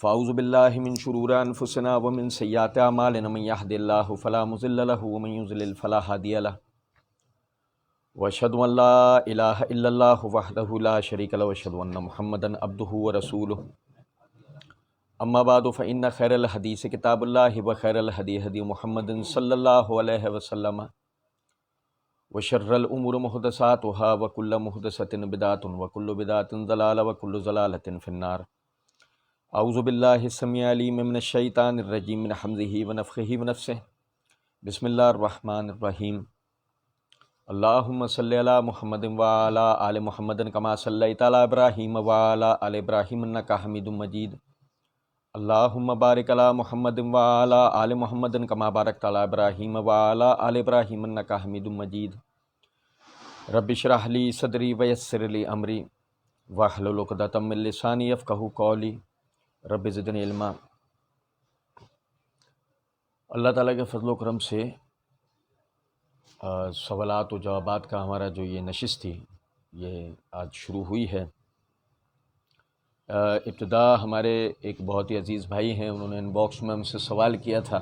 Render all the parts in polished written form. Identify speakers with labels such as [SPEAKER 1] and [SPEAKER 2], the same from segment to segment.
[SPEAKER 1] فاعوذ باللہ من شرور انفسنا ومن سیئات اعمالنا من یہد اللہ فلا مضل له ومن یضلل فلا ہادی له واشهد ان لا الہ الا اللہ وحدہ لا شریک له واشهد ان محمدا عبدہ ورسولہ اما بعد فان خیر الحدیث کتاب اللہ وخیر الہدی ہدی محمد صلی اللہ علیہ وسلم وشر الامور محدثاتها وكل محدثۃ بدعۃ وكل بدعۃ ضلالہ وكل ضلالۃ فی النار۔ اعوذ باللہ السمیع العلیم من الشیطان الرجیم من حمزہ ونفخہ ونفثہ۔ بسم اللہ الرحمن الرحیم۔ اللہم صلی علی محمد وعلی آل محمد کما صلیت علی ابراہیم وعلی آل ابراہیم انک حمید مجید۔ اللہم بارک علی محمد وعلی آل محمد کما بارکت علی ابراہیم وعلی آل ابراہیم انک حمید مجید۔ رب اشرح لی صدری ویسر لی امری واحلل عقدۃ من لسانی یفقہوا قولی رب زدنی علما۔ اللہ تعالیٰ کے فضل و کرم سے سوالات و جوابات کا ہمارا جو یہ نشست تھی یہ آج شروع ہوئی ہے۔ ابتدا ہمارے ایک بہت ہی عزیز بھائی ہیں، انہوں نے ان باکس میں ہم سے سوال کیا تھا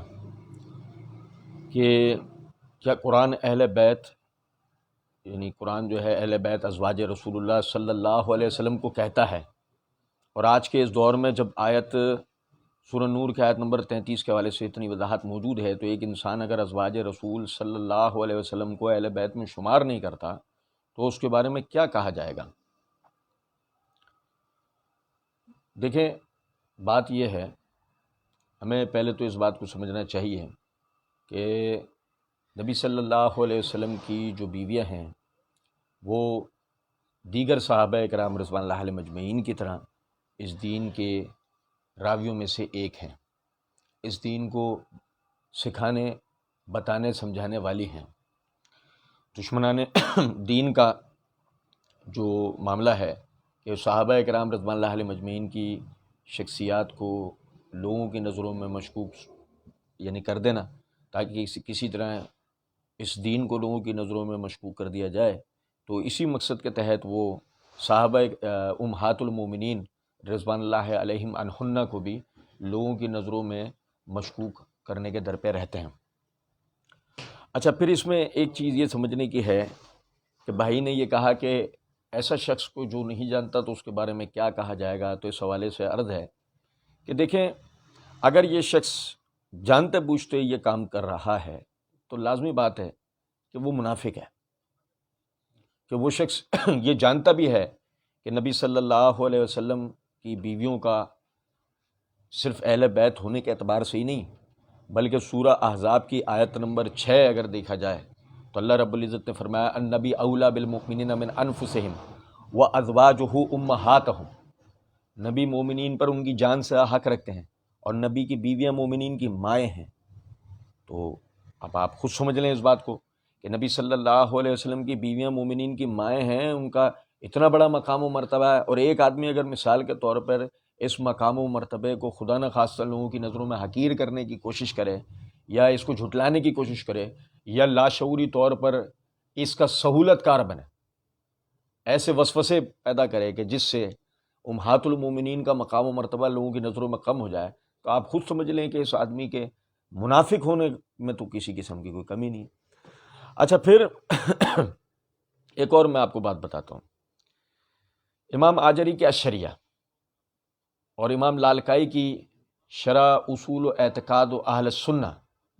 [SPEAKER 1] کہ کیا قرآن اہل بیت یعنی قرآن جو ہے اہل بیت ازواج رسول اللہ صلی اللہ علیہ وسلم کو کہتا ہے، اور آج کے اس دور میں جب آیت سورہ نور کی آیت نمبر 33 کے حوالے سے اتنی وضاحت موجود ہے تو ایک انسان اگر ازواج رسول صلی اللہ علیہ وسلم کو اہل بیت میں شمار نہیں کرتا تو اس کے بارے میں کیا کہا جائے گا؟ دیکھیں، بات یہ ہے، ہمیں پہلے تو اس بات کو سمجھنا چاہیے کہ نبی صلی اللہ علیہ وسلم کی جو بیویاں ہیں وہ دیگر صحابہ کرام رضوان اللہ علیہ مجمعین کی طرح اس دین کے راویوں میں سے ایک ہیں، اس دین کو سکھانے، بتانے، سمجھانے والی ہیں۔ دشمنان دین کا جو معاملہ ہے کہ صحابہ کرام رضوان اللہ علیہ مجمعین کی شخصیات کو لوگوں کی نظروں میں مشکوک یعنی کر دینا، تاکہ کسی طرح اس دین کو لوگوں کی نظروں میں مشکوک کر دیا جائے، تو اسی مقصد کے تحت وہ صحابہ امہات المومنین رضوان اللہ علیہم عنہن کو بھی لوگوں کی نظروں میں مشکوک کرنے کے در پہ رہتے ہیں۔ اچھا، پھر اس میں ایک چیز یہ سمجھنے کی ہے کہ بھائی نے یہ کہا کہ ایسا شخص کو جو نہیں جانتا تو اس کے بارے میں کیا کہا جائے گا، تو اس حوالے سے عرض ہے کہ دیکھیں، اگر یہ شخص جانتے بوجھتے یہ کام کر رہا ہے تو لازمی بات ہے کہ وہ منافق ہے، کہ وہ شخص یہ جانتا بھی ہے کہ نبی صلی اللہ علیہ وسلم کی بیویوں کا صرف اہل بیت ہونے کے اعتبار سے ہی نہیں بلکہ سورہ احزاب کی آیت نمبر 6 اگر دیکھا جائے تو اللہ رب العزت نے فرمایا النبی اولیٰ بالمؤمنین من انفسہم وازواجہ امہاتہم، نبی مومنین پر ان کی جان سے حق رکھتے ہیں اور نبی کی بیویاں مومنین کی مائیں ہیں۔ تو اب آپ خود سمجھ لیں اس بات کو کہ نبی صلی اللہ علیہ وسلم کی بیویاں مومنین کی مائیں ہیں، ان کا اتنا بڑا مقام و مرتبہ ہے، اور ایک آدمی اگر مثال کے طور پر اس مقام و مرتبے کو خدا نخواستہ لوگوں کی نظروں میں حقیر کرنے کی کوشش کرے یا اس کو جھٹلانے کی کوشش کرے یا لاشعوری طور پر اس کا سہولت کار بنے، ایسے وسوسے پیدا کرے کہ جس سے امہات المومنین کا مقام و مرتبہ لوگوں کی نظروں میں کم ہو جائے، تو آپ خود سمجھ لیں کہ اس آدمی کے منافق ہونے میں تو کسی قسم کی کوئی کمی نہیں۔ اچھا، پھر ایک اور میں آپ کو بات بتاتا ہوں۔ امام آجری کے الشریعہ اور امام لالکائی کی شرح اصول و اعتقاد و اہل السنہ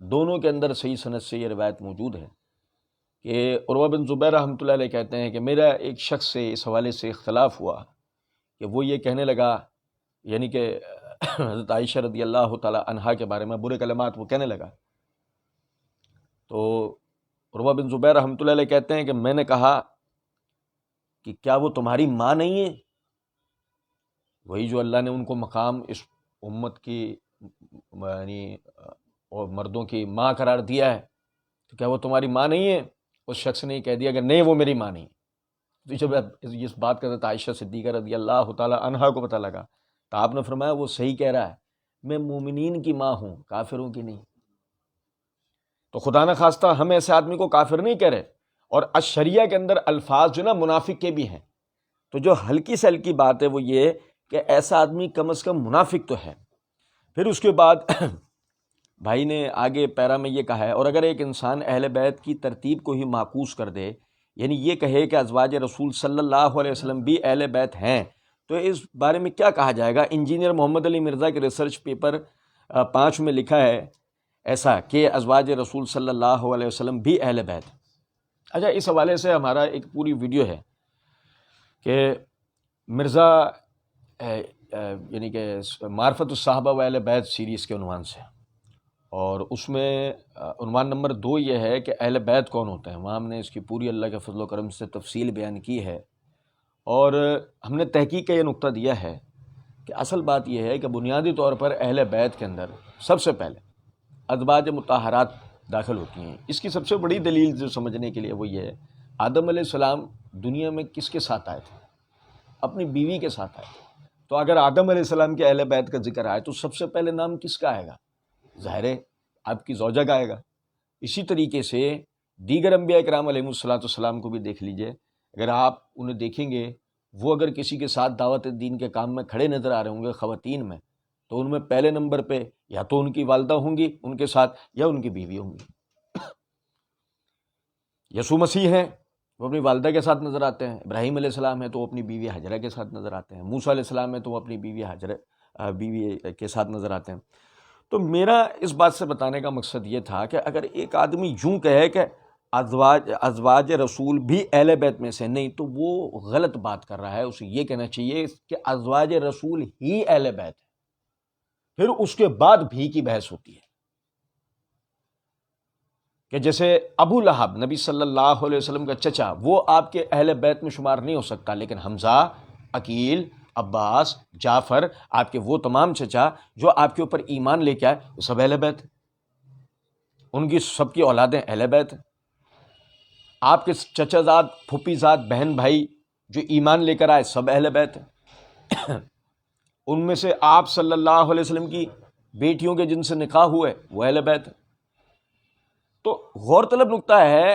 [SPEAKER 1] دونوں کے اندر صحیح سند سے یہ روایت موجود ہے کہ عروہ بن زبیر رحمۃ اللہ علیہ کہتے ہیں کہ میرا ایک شخص سے اس حوالے سے اختلاف ہوا کہ وہ یہ کہنے لگا، یعنی کہ حضرت عائشہ رضی اللہ تعالی عنہا کے بارے میں برے کلمات وہ کہنے لگا، تو عروہ بن زبیر رحمۃ اللہ علیہ کہتے ہیں کہ میں نے کہا کہ کیا وہ تمہاری ماں نہیں ہے؟ وہی جو اللہ نے ان کو مقام اس امت کی یعنی اور مردوں کی ماں قرار دیا ہے، تو کیا وہ تمہاری ماں نہیں ہے؟ اس شخص نے کہہ دیا کہ نہیں، وہ میری ماں نہیں۔ تو جب اس بات کا حضرت عائشہ صدیقہ رضی اللہ تعالی عنہا کو پتہ لگا تو آپ نے فرمایا وہ صحیح کہہ رہا ہے، میں مومنین کی ماں ہوں، کافروں کی نہیں۔ تو خدا نخواستہ ہم ایسے آدمی کو کافر نہیں کہہ رہے، اور الشریعہ کے اندر الفاظ جو نا منافق کے بھی ہیں، تو جو ہلکی سے ہلکی بات ہے وہ یہ کہ ایسا آدمی کم از کم منافق تو ہے، پھر اس کے بعد بھائی نے آگے پیرا میں یہ کہا ہے، اور اگر ایک انسان اہل بیت کی ترتیب کو ہی معکوس کر دے، یعنی یہ کہے کہ ازواج رسول صلی اللہ علیہ وسلم بھی اہل بیت ہیں، تو اس بارے میں کیا کہا جائے گا؟ انجینئر محمد علی مرزا کے ریسرچ پیپر 5 میں لکھا ہے ایسا کہ ازواج رسول صلی اللہ علیہ وسلم بھی اہل بیت۔ اچھا، اس حوالے سے ہمارا ایک پوری ویڈیو ہے کہ مرزا یعنی کہ معرفت الصحابہ و اہل بیت سیریز کے عنوان سے، اور اس میں عنوان نمبر 2 یہ ہے کہ اہل بیت کون ہوتے ہیں۔ وہاں ہم نے اس کی پوری اللہ کے فضل و کرم سے تفصیل بیان کی ہے، اور ہم نے تحقیق کا یہ نقطہ دیا ہے کہ اصل بات یہ ہے کہ بنیادی طور پر اہل بیت کے اندر سب سے پہلے ازواج مطہرات داخل ہوتی ہیں۔ اس کی سب سے بڑی دلیل جو سمجھنے کے لیے وہ یہ ہے، آدم علیہ السلام دنیا میں کس کے ساتھ آئے تھے؟ اپنی بیوی کے ساتھ آئے تھے۔ تو اگر آدم علیہ السلام کے اہل بیت کا ذکر آئے تو سب سے پہلے نام کس کا آئے گا؟ ظاہر ہے آپ کی زوجہ کا آئے گا۔ اسی طریقے سے دیگر انبیاء کرام علیہ السلام کو بھی دیکھ لیجئے، اگر آپ انہیں دیکھیں گے، وہ اگر کسی کے ساتھ دعوت دین کے کام میں کھڑے نظر آ رہے ہوں گے خواتین میں، تو ان میں پہلے نمبر پہ یا تو ان کی والدہ ہوں گی ان کے ساتھ، یا ان کی بیوی ہوں گی۔ یسوع مسیح ہیں، وہ اپنی والدہ کے ساتھ نظر آتے ہیں۔ ابراہیم علیہ السلام ہے تو وہ اپنی بیوی حجرہ کے ساتھ نظر آتے ہیں۔ موسیٰ علیہ السلام ہے تو وہ اپنی بیوی کے ساتھ نظر آتے ہیں۔ تو میرا اس بات سے بتانے کا مقصد یہ تھا کہ اگر ایک آدمی یوں کہے کہ ازواج رسول بھی اہل بیت میں سے نہیں، تو وہ غلط بات کر رہا ہے۔ اسے یہ کہنا چاہیے کہ ازواج رسول ہی اہل بیت ہے، پھر اس کے بعد بھی کی بحث ہوتی ہے۔ کہ جیسے ابو لہب نبی صلی اللہ علیہ وسلم کا چچا، وہ آپ کے اہل بیت میں شمار نہیں ہو سکتا، لیکن حمزہ، عقیل، عباس، جعفر، آپ کے وہ تمام چچا جو آپ کے اوپر ایمان لے کے آئے، وہ سب اہل بیت ہیں، ان کی سب کی اولادیں اہل بیت ہیں۔ آپ کے چچا زاد، پھوپھی زاد، بہن بھائی جو ایمان لے کر آئے، سب اہل بیت ہیں۔ ان میں سے آپ صلی اللہ علیہ وسلم کی بیٹیوں کے جن سے نکاح ہوئے وہ اہل بیت ہیں۔ تو غور طلب نقطہ ہے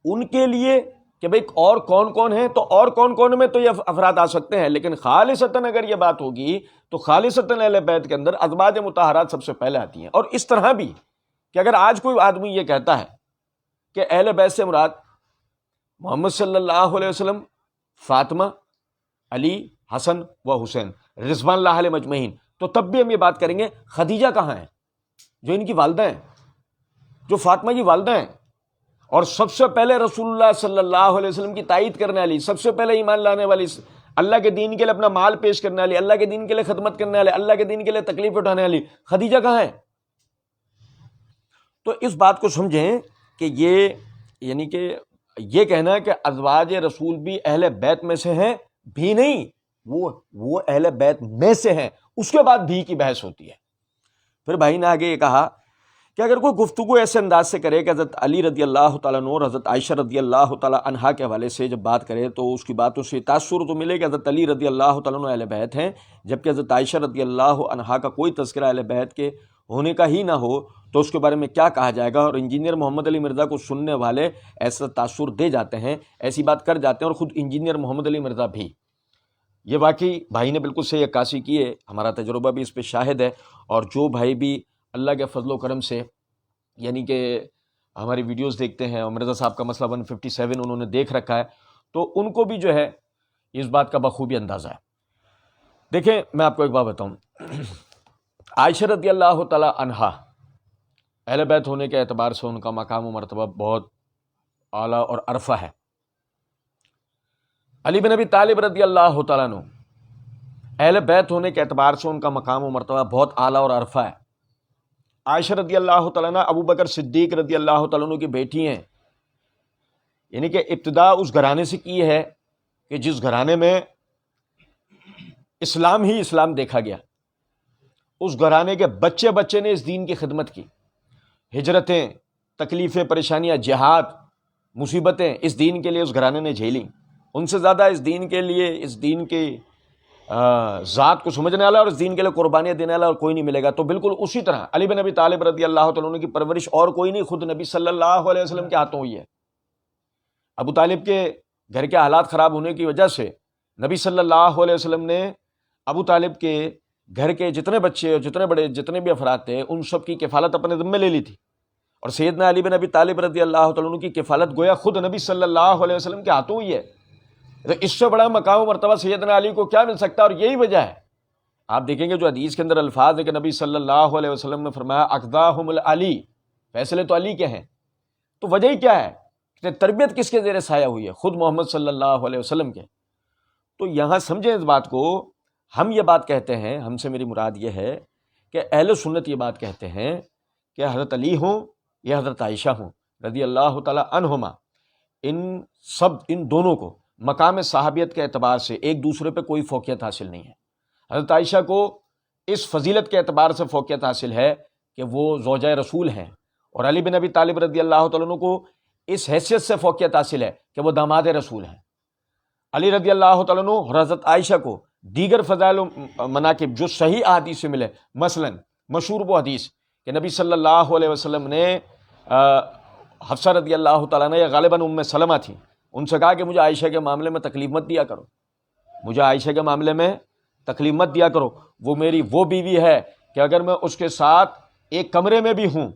[SPEAKER 1] ان کے لیے کہ بھئی اور کون کون ہیں، تو اور کون کون میں تو یہ افراد آ سکتے ہیں، لیکن خالصتاً اگر یہ بات ہوگی تو خالصتاً اہل بیت کے اندر ازواج مطہرات سب سے پہلے آتی ہیں۔ اور اس طرح بھی کہ اگر آج کوئی آدمی یہ کہتا ہے کہ اہل بیت سے مراد محمد صلی اللہ علیہ وسلم، فاطمہ، علی، حسن و حسین رضوان اللہ علیہ مجمعین، تو تب بھی ہم یہ بات کریں گے خدیجہ کہاں ہیں، جو ان کی والدہ ہیں، جو فاطمہ کی والدہ ہیں، اور سب سے پہلے رسول اللہ صلی اللہ علیہ وسلم کی تائید کرنے والی، سب سے پہلے ایمان لانے والی، اللہ کے دین کے لیے اپنا مال پیش کرنے والی، اللہ کے دین کے لیے خدمت کرنے والی، اللہ کے دین کے لیے تکلیف اٹھانے والی خدیجہ کہاں ہے؟ تو اس بات کو سمجھیں کہ یہ یعنی کہ یہ کہنا کہ ازواج رسول بھی اہل بیت میں سے ہیں، بھی نہیں، وہ اہل بیت میں سے ہیں، اس کے بعد بھی کی بحث ہوتی ہے۔ پھر بھائی نے آگے یہ کہا کہ اگر کوئی گفتگو ایسے انداز سے کرے کہ حضرت علی رضی اللہ تعالیٰ عنہ اور حضرت عائشہ رضی اللہ تعالیٰ عنہا کے حوالے سے جب بات کرے تو اس کی باتوں سے تاثر تو ملے کہ حضرت علی رضی اللہ تعالیٰ عنہ اہل بیت ہیں، جبکہ حضرت عائشہ رضی اللہ عنہا کا کوئی تذکرہ اہل بیت کے ہونے کا ہی نہ ہو، تو اس کے بارے میں کیا کہا جائے گا؟ اور انجینئر محمد علی مرزا کو سننے والے ایسا تاثر دے جاتے ہیں، ایسی بات کر جاتے ہیں، اور خود انجینئر محمد علی مرزا بھی۔ یہ واقعی بھائی نے بالکل صحیح عکاسی کی ہے، ہمارا تجربہ بھی اس پہ شاہد ہے، اور جو بھائی بھی اللہ کے فضل و کرم سے یعنی کہ ہماری ویڈیوز دیکھتے ہیں، اور مرزا صاحب کا مسئلہ 157 انہوں نے دیکھ رکھا ہے، تو ان کو بھی جو ہے اس بات کا بخوبی اندازہ ہے۔ دیکھیں میں آپ کو ایک بات بتاؤں، عائشہ رضی اللہ تعالی عنہا اہل بیت ہونے کے اعتبار سے ان کا مقام و مرتبہ بہت اعلیٰ اور عرفہ ہے۔ علی بن ابی طالب رضی اللہ تعالیٰ عنہ اہل بیت ہونے کے اعتبار سے ان کا مقام و مرتبہ بہت اعلیٰ اور عرفہ ہے۔ عائشہ رضی اللہ تعالیٰ عنہ ابو بکر صدیق رضی اللہ تعالیٰ عنہ کی بیٹی ہیں، یعنی کہ ابتدا اس گھرانے سے کی ہے کہ جس گھرانے میں اسلام ہی اسلام دیکھا گیا، اس گھرانے کے بچے بچے نے اس دین کی خدمت کی، ہجرتیں، تکلیفیں، پریشانیاں، جہاد، مصیبتیں اس دین کے لیے اس گھرانے نے جھیلیں۔ ان سے زیادہ اس دین کے لیے، اس دین کی ذات کو سمجھنے والا اور اس دین کے لیے قربانیاں دینے والا اور کوئی نہیں ملے گا۔ تو بالکل اسی طرح علی بن ابی طالب رضی اللہ تعالیٰ عنہ کی پرورش اور کوئی نہیں، خود نبی صلی اللہ علیہ وسلم کے ہاتھوں ہوئی ہے۔ ابو طالب کے گھر کے حالات خراب ہونے کی وجہ سے نبی صلی اللہ علیہ وسلم نے ابو طالب کے گھر کے جتنے بچے اور جتنے بڑے جتنے بھی افراد تھے ان سب کی کفالت اپنے ذمہ لے لی تھی، اور سیدنا علی بن ابی طالب رضی اللہ تعالیٰ عنہ کی کفالت گویا خود نبی صلی اللہ علیہ وسلم کے ہاتھوں ہوئی ہے۔ تو اس سے بڑا مقام و مرتبہ سیدنا علی کو کیا مل سکتا ہے؟ اور یہی وجہ ہے، آپ دیکھیں گے جو حدیث کے اندر الفاظ ہے کہ نبی صلی اللہ علیہ وسلم نے فرمایا اقضاہم العلی، فیصلے تو علی کے ہیں۔ تو وجہ ہی کیا ہے کہ تربیت کس کے زیر سایہ ہوئی ہے؟ خود محمد صلی اللہ علیہ وسلم کے۔ تو یہاں سمجھیں اس بات کو، ہم یہ بات کہتے ہیں، ہم سے میری مراد یہ ہے کہ اہل سنت یہ بات کہتے ہیں کہ حضرت علی ہوں یا حضرت عائشہ ہوں رضی اللہ تعالی عنہما، ان دونوں کو مقام صحابیت کے اعتبار سے ایک دوسرے پہ کوئی فوقیت حاصل نہیں ہے۔ حضرت عائشہ کو اس فضیلت کے اعتبار سے فوقیت حاصل ہے کہ وہ زوجہ رسول ہیں، اور علی بن ابی طالب رضی اللہ تعالیٰ عنہ کو اس حیثیت سے فوقیت حاصل ہے کہ وہ داماد رسول ہیں۔ علی رضی اللہ تعالیٰ عنہ اور حضرت عائشہ کو دیگر فضائل و مناقب جو صحیح احادیث سے ملے، مثلا مشہور وہ حدیث کہ نبی صلی اللہ علیہ وسلم نے حفصہ رضی اللہ تعالیٰ عنہ یا غالباً ام سلمہ تھی، ان سے کہا کہ مجھے عائشہ کے معاملے میں تکلیف مت دیا کرو، مجھے عائشہ کے معاملے میں تکلیف مت دیا کرو، وہ میری وہ بیوی ہے کہ اگر میں اس کے ساتھ ایک کمرے میں بھی ہوں،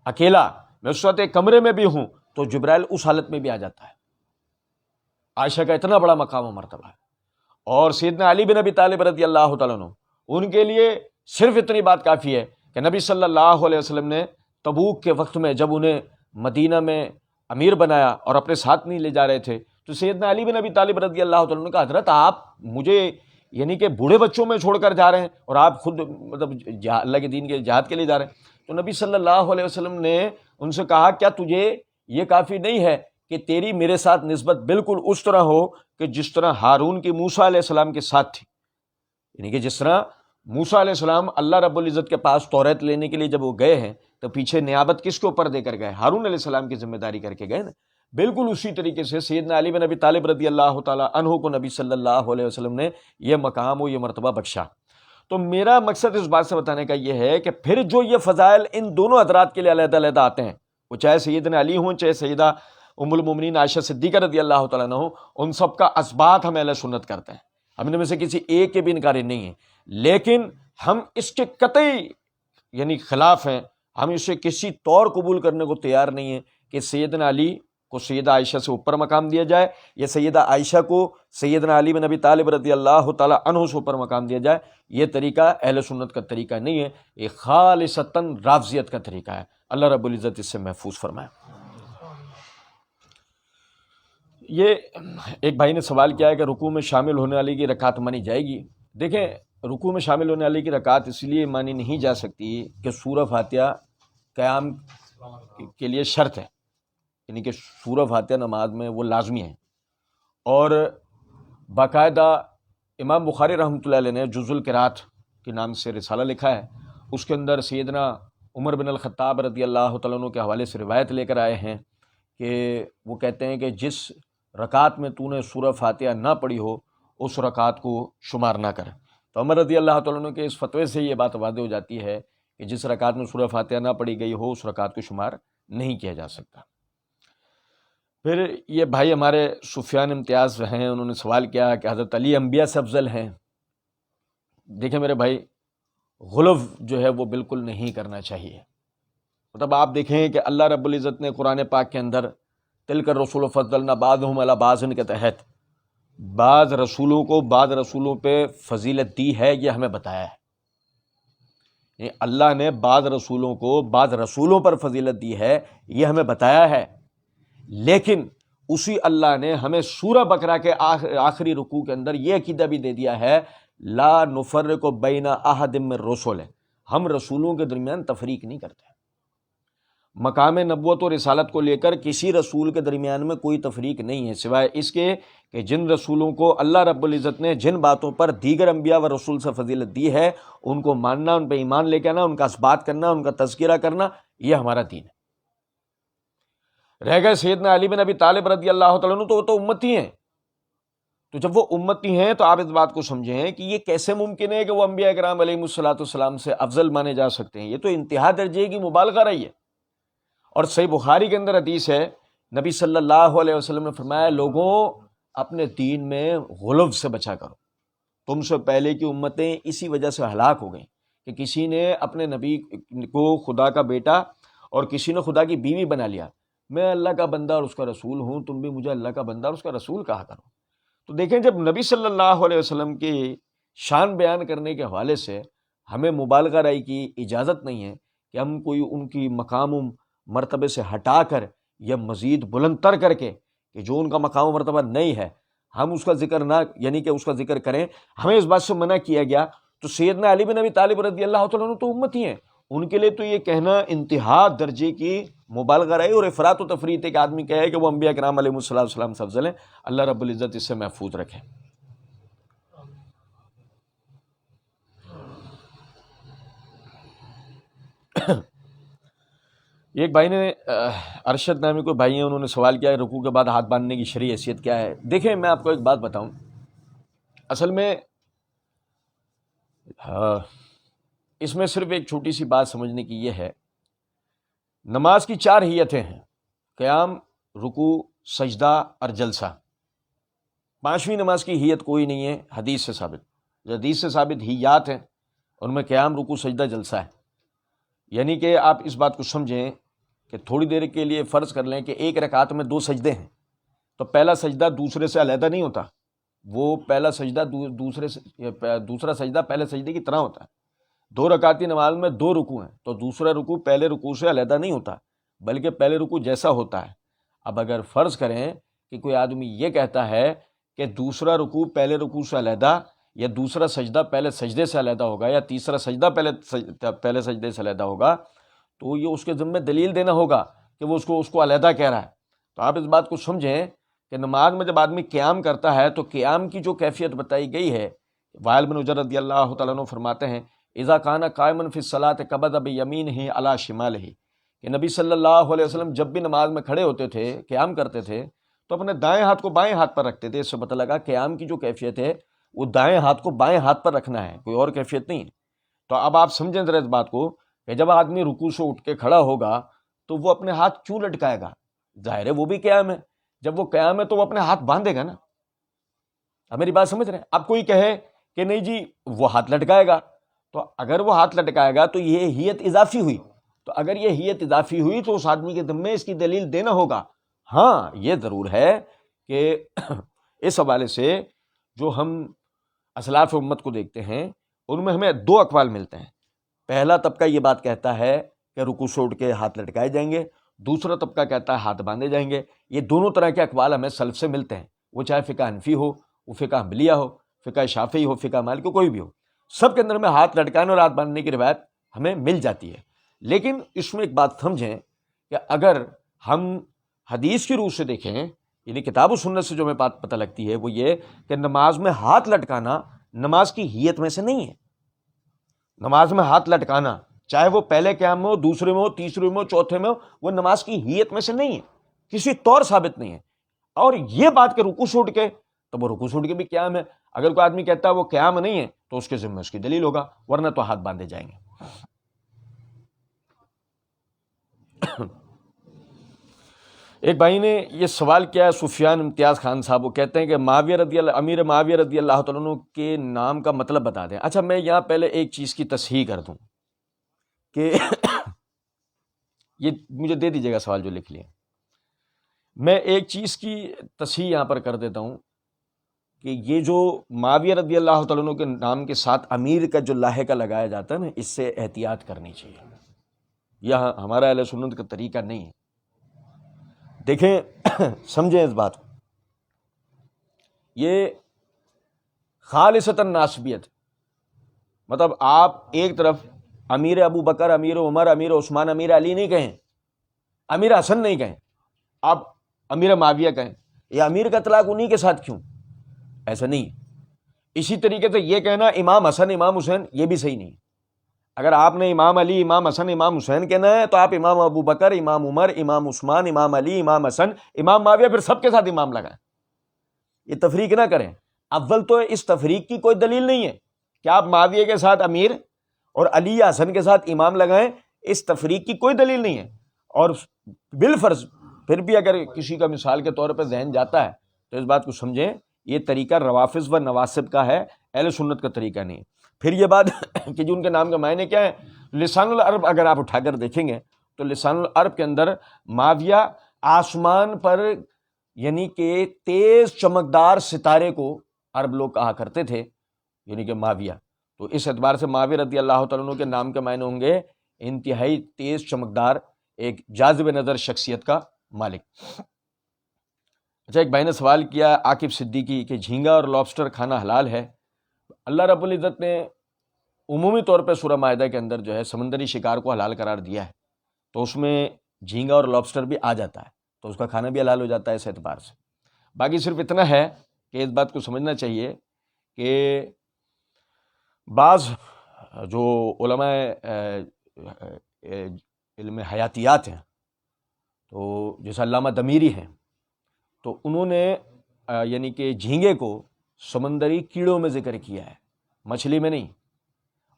[SPEAKER 1] اکیلا میں اس وقت ایک کمرے میں بھی ہوں تو جبرائیل اس حالت میں بھی آ جاتا ہے۔ عائشہ کا اتنا بڑا مقام و مرتبہ ہے۔ اور سیدنا علی بن ابی طالب رضی اللہ تعالیٰ عنہ، ان کے لیے صرف اتنی بات کافی ہے کہ نبی صلی اللہ علیہ وسلم نے تبوک کے وقت میں جب انہیں مدینہ میں امیر بنایا اور اپنے ساتھ نہیں لے جا رہے تھے تو سیدنا علی بن ابی طالب رضی اللہ تعالیٰ عنہ کا حضرت آپ مجھے یعنی کہ بوڑھے بچوں میں چھوڑ کر جا رہے ہیں اور آپ خود مطلب اللہ کے دین کے جہاد کے لیے جا رہے ہیں۔ تو نبی صلی اللہ علیہ وسلم نے ان سے کہا کیا تجھے یہ کافی نہیں ہے کہ تیری میرے ساتھ نسبت بالکل اس طرح ہو کہ جس طرح ہارون کی موسیٰ علیہ السلام کے ساتھ تھی، یعنی کہ جس طرح موسیٰ علیہ السلام اللہ رب العزت کے پاس توریت لینے کے لیے جب وہ گئے ہیں تو پیچھے نیابت کس کے اوپر دے کر گئے؟ ہارون علیہ السلام کی ذمہ داری کر کے گئے نا۔ بالکل اسی طریقے سے سیدنا علی بن ابی طالب رضی اللہ تعالیٰ عنہ کو نبی صلی اللہ علیہ وسلم نے یہ مقام و یہ مرتبہ بخشا۔ تو میرا مقصد اس بات سے بتانے کا یہ ہے کہ پھر جو یہ فضائل ان دونوں حضرات کے لیے علیحدہ علیحدہ آتے ہیں، وہ چاہے سیدنا علی ہوں چاہے سیدہ ام المومنین عائشہ صدیقہ رضی اللہ تعالیٰ عنہ ہوں، ان سب کا اثبات ہم اہل سنت کرتے ہیں، ہم ان میں سے کسی ایک کے بھی انکاری نہیں ہیں، لیکن ہم اس کے قطعی یعنی خلاف ہیں، ہم اسے کسی طور قبول کرنے کو تیار نہیں ہیں کہ سیدنا علی کو سیدہ عائشہ سے اوپر مقام دیا جائے یا سیدہ عائشہ کو سیدنا علی بن ابی طالب رضی اللہ تعالیٰ عنہ سے اوپر مقام دیا جائے۔ یہ طریقہ اہل سنت کا طریقہ نہیں ہے، یہ خالصتاً رافضیت کا طریقہ ہے۔ اللہ رب العزت اس سے محفوظ فرمائے۔ یہ ایک بھائی نے سوال کیا ہے کہ رکوع میں شامل ہونے والی کی رکعت مانی جائے گی؟ دیکھیں، رکوع میں شامل ہونے والی کی رکعت اس لیے مانی نہیں جا سکتی کہ سورہ فاتحہ قیام کے لیے شرط ہے، یعنی کہ سورہ فاتحہ نماز میں وہ لازمی ہے، اور باقاعدہ امام بخاری رحمۃ اللہ علیہ نے جز القرات کے نام سے رسالہ لکھا ہے، اس کے اندر سیدنا عمر بن الخطاب رضی اللہ تعالیٰ عنہ کے حوالے سے روایت لے کر آئے ہیں کہ وہ کہتے ہیں کہ جس رکعت میں تو نے سورہ فاتحہ نہ پڑھی ہو اس رکعت کو شمار نہ کر۔ تو عمر رضی اللہ تعالیٰ عنہ کے اس فتوے سے یہ بات واضح ہو جاتی ہے کہ جس رکعت میں سورہ فاتحہ نہ پڑھی گئی ہو اس رکعت کو شمار نہیں کیا جا سکتا۔ پھر یہ بھائی ہمارے سفیان امتیاز ہیں، انہوں نے سوال کیا کہ حضرت علی انبیاء سے افضل ہیں۔ دیکھیں میرے بھائی، غلو جو ہے وہ بالکل نہیں کرنا چاہیے۔ مطلب آپ دیکھیں کہ اللہ رب العزت نے قرآن پاک کے اندر تلک الرسول فضلنا بعضهم علی بعض کے تحت بعض رسولوں کو بعض رسولوں پہ فضیلت دی ہے، یہ ہمیں بتایا ہے۔ یعنی اللہ نے بعض رسولوں کو بعض رسولوں پر فضیلت دی ہے، یہ ہمیں بتایا ہے، لیکن اسی اللہ نے ہمیں سورہ بقرہ کے آخری رکوع کے اندر یہ عقیدہ بھی دے دیا ہے لا نفرق بین احد من رسل، ہم رسولوں کے درمیان تفریق نہیں کرتے۔ مقام نبوت و رسالت کو لے کر کسی رسول کے درمیان میں کوئی تفریق نہیں ہے، سوائے اس کے کہ جن رسولوں کو اللہ رب العزت نے جن باتوں پر دیگر انبیاء و رسول سے فضیلت دی ہے ان کو ماننا، ان پہ ایمان لے کے آنا، ان کا اثبات کرنا، ان کا تذکرہ کرنا، یہ ہمارا دین ہے۔ رہ گئے سیدنا علی بن ابی طالب رضی اللہ تعالیٰ عنہ، تو وہ تو امتی ہیں، تو جب وہ امتی ہیں تو آپ اس بات کو سمجھیں کہ یہ کیسے ممکن ہے کہ وہ انبیاء کرام علیہ الصلوۃ والسلام سے افضل مانے جا سکتے ہیں؟ یہ تو انتہا درجے کی مبالغہ رہی ہے۔ اور صحیح بخاری کے اندر حدیث ہے، نبی صلی اللہ علیہ وسلم نے فرمایا لوگوں اپنے دین میں غلو سے بچا کرو۔ تم سے پہلے کی امتیں اسی وجہ سے ہلاک ہو گئیں کہ کسی نے اپنے نبی کو خدا کا بیٹا اور کسی نے خدا کی بیوی بنا لیا۔ میں اللہ کا بندہ اور اس کا رسول ہوں، تم بھی مجھے اللہ کا بندہ اور اس کا رسول کہا کرو۔ تو دیکھیں، جب نبی صلی اللہ علیہ وسلم کی شان بیان کرنے کے حوالے سے ہمیں مبالغہ رائی کی اجازت نہیں ہے کہ ہم کوئی ان کی مقام و مرتبے سے ہٹا کر یا مزید بلند تر کر کے کہ جو ان کا مقام و مرتبہ نہیں ہے ہم اس کا ذکر نہ، یعنی کہ اس کا ذکر کریں۔ ہمیں اس بات سے منع کیا گیا۔ تو سیدنا علی بن ابی طالب رضی اللہ تعالیٰ عنہ تو امتی ہیں، ان کے لیے تو یہ کہنا انتہا درجے کی مبالغہ رہی اور افراط و تفریط ہے کہ آدمی کہے کہ وہ انبیاء کرام علیہ السلام سے افضل ہیں۔ اللہ رب العزت اس سے محفوظ رکھے۔ ایک بھائی نے ارشد نامی کوئی بھائی ہیں، انہوں نے سوال کیا ہے رکوع کے بعد ہاتھ باندھنے کی شرعی حیثیت کیا ہے؟ دیکھیں، میں آپ کو ایک بات بتاؤں، اصل میں اس میں صرف ایک چھوٹی سی بات سمجھنے کی یہ ہے، نماز کی 4 ہیتیں ہیں: قیام، رکوع، سجدہ اور جلسہ۔ 5ویں نماز کی ہیت کوئی نہیں ہے حدیث سے ثابت۔ جو حدیث سے ثابت ہیات ہیں ان میں قیام، رکوع، سجدہ، جلسہ ہے۔ یعنی کہ آپ اس بات کو سمجھیں کہ تھوڑی دیر کے لیے فرض کر لیں کہ ایک رکعت میں 2 سجدے ہیں، تو پہلا سجدہ دوسرے سے علیحدہ نہیں ہوتا، وہ پہلا سجدہ دوسرا سجدہ پہلے سجدے کی طرح ہوتا ہے۔ 2 رکعتی نماز میں 2 رکوع ہیں، تو دوسرا رکوع پہلے رکوع سے علیحدہ نہیں ہوتا، بلکہ پہلے رکوع جیسا ہوتا ہے۔ اب اگر فرض کریں کہ کوئی آدمی یہ کہتا ہے کہ دوسرا رکوع پہلے رکوع سے علیحدہ، یا دوسرا سجدہ پہلے سجدے سے علیحدہ ہوگا، یا تیسرا سجدہ پہلے سجدے سے علیحدہ ہوگا، تو یہ اس کے ذمہ دلیل دینا ہوگا کہ وہ اس کو علیحدہ کہہ رہا ہے۔ تو آپ اس بات کو سمجھیں کہ نماز میں جب آدمی قیام کرتا ہے تو قیام کی جو کیفیت بتائی گئی ہے، وائل بن حجر رضی اللہ تعالیٰ عنہ فرماتے ہیں اذا کان قائما فی الصلاۃ قبض بیمینہ علی شمالہ، کہ نبی صلی اللہ علیہ وسلم جب بھی نماز میں کھڑے ہوتے تھے، قیام کرتے تھے، تو اپنے دائیں ہاتھ کو بائیں ہاتھ پر رکھتے تھے۔ اس سے پتہ لگا قیام کی جو کیفیت ہے وہ دائیں ہاتھ کو بائیں ہاتھ پر رکھنا ہے، کوئی اور کیفیت نہیں ہے۔ تو اب آپ سمجھیں ذرا اس بات کو کہ جب آدمی رکوع سے اٹھ کے کھڑا ہوگا تو وہ اپنے ہاتھ کیوں لٹکائے گا؟ ظاہر ہے وہ بھی قیام ہے، جب وہ قیام ہے تو وہ اپنے ہاتھ باندھے گا نا۔ اب میری بات سمجھ رہے ہیں؟ اب کوئی کہے کہ نہیں جی وہ ہاتھ لٹکائے گا، تو اگر وہ ہاتھ لٹکائے گا تو یہ ہیت اضافی ہوئی، تو اگر یہ ہیت اضافی ہوئی تو اس آدمی کے ذمے اس کی دلیل دینا ہوگا۔ ہاں یہ ضرور ہے کہ اس حوالے سے جو ہم اسلاف امت کو دیکھتے ہیں ان میں ہمیں 2 اقوال ملتے ہیں۔ پہلا طبقہ یہ بات کہتا ہے کہ رکوع سے اٹھ کے ہاتھ لٹکائے جائیں گے، دوسرا طبقہ کہتا ہے ہاتھ باندھے جائیں گے۔ یہ دونوں طرح کے اقوال ہمیں سلف سے ملتے ہیں، وہ چاہے فقہ حنفی ہو، وہ فقہ حنبلیہ ہو، فقہ شافعی ہو، فقہ مالکی، کوئی بھی ہو، سب کے اندر میں ہاتھ لٹکانے اور ہاتھ باندھنے کی روایت ہمیں مل جاتی ہے۔ لیکن اس میں ایک بات سمجھیں کہ اگر ہم حدیث کی روح سے دیکھیں، یعنی کتاب و سنت سے جو ہمیں بات پتہ لگتی ہے وہ یہ کہ نماز میں ہاتھ لٹکانا نماز کی ہیت میں سے نہیں ہے۔ نماز میں ہاتھ لٹکانا چاہے وہ پہلے قیام میں ہو، دوسرے میں ہو، تیسرے میں ہو، چوتھے میں ہو، وہ نماز کی ہیت میں سے نہیں ہے، کسی طور ثابت نہیں ہے۔ اور یہ بات کہ رکوع سے اٹھ کے، تو وہ رکوع سے اٹھ کے بھی قیام ہے۔ اگر کوئی آدمی کہتا ہے وہ قیام نہیں ہے تو اس کے ذمہ اس کی دلیل ہوگا، ورنہ تو ہاتھ باندھے جائیں گے۔ ایک بھائی نے یہ سوال کیا ہے، سفیان امتیاز خان صاحب، وہ کہتے ہیں کہ امیر معاویہ رضی اللہ تعالیٰ عنہ کے نام کا مطلب بتا دیں۔ اچھا، میں یہاں پہلے ایک چیز کی تصحیح کر دوں کہ یہ مجھے دے دیجیے گا سوال جو لکھ لیا، میں ایک چیز کی تصحیح یہاں پر کر دیتا ہوں کہ یہ جو معاویہ رضی اللہ تعالیٰ عنہ کے نام کے ساتھ امیر کا جو لاحقہ لگایا جاتا ہے نا، اس سے احتیاط کرنی چاہیے۔ یہ ہمارا اہل سنت کا طریقہ نہیں ہے۔ دیکھیں، سمجھیں اس بات کو، یہ خالصتاً ناسبیت، مطلب آپ ایک طرف امیر ابو بکر، امیر عمر، امیر عثمان، امیر علی نہیں کہیں، امیر حسن نہیں کہیں، آپ امیر معاویہ کہیں، یا امیر کا اطلاق انہی کے ساتھ کیوں؟ ایسا نہیں۔ اسی طریقے سے یہ کہنا امام حسن، امام حسین، یہ بھی صحیح نہیں۔ اگر آپ نے امام علی، امام حسن، امام حسین کہنا ہے تو آپ امام ابو بکر، امام عمر، امام عثمان، امام علی، امام حسن، امام معاویہ، پھر سب کے ساتھ امام لگائیں۔ یہ تفریق نہ کریں۔ اول تو اس تفریق کی کوئی دلیل نہیں ہے کہ آپ معاویہ کے ساتھ امیر اور علی یا حسن کے ساتھ امام لگائیں، اس تفریق کی کوئی دلیل نہیں ہے۔ اور بالفرض پھر بھی اگر کسی کا مثال کے طور پہ ذہن جاتا ہے تو اس بات کو سمجھیں، یہ طریقہ روافظ و نواسب کا ہے، اہل سنت کا طریقہ نہیں. پھر یہ بات کہ جو ان کے نام کے معنی کیا ہے، لسان العرب اگر آپ اٹھا کر دیکھیں گے تو لسان العرب کے اندر ماویہ آسمان پر یعنی کہ تیز چمکدار ستارے کو عرب لوگ کہا کرتے تھے، یعنی کہ ماویہ. تو اس اعتبار سے ماویہ رضی اللہ تعالیٰ عنہ کے نام کے معنی ہوں گے انتہائی تیز چمکدار، ایک جاذب نظر شخصیت کا مالک. اچھا، ایک بھائی نے سوال کیا عاقب صدیقی کہ جھینگا اور لابسٹر کھانا حلال ہے؟ اللہ رب العزت نے عمومی طور پہ سورہ مائدہ کے اندر جو ہے سمندری شکار کو حلال قرار دیا ہے، تو اس میں جھینگا اور لابسٹر بھی آ جاتا ہے، تو اس کا کھانا بھی حلال ہو جاتا ہے اس اعتبار سے. باقی صرف اتنا ہے کہ اس بات کو سمجھنا چاہیے کہ بعض جو علماء علم حیاتیات ہیں، تو جیسے علامہ دمیری ہیں، تو انہوں نے یعنی کہ جھینگے کو سمندری کیڑوں میں ذکر کیا ہے، مچھلی میں نہیں.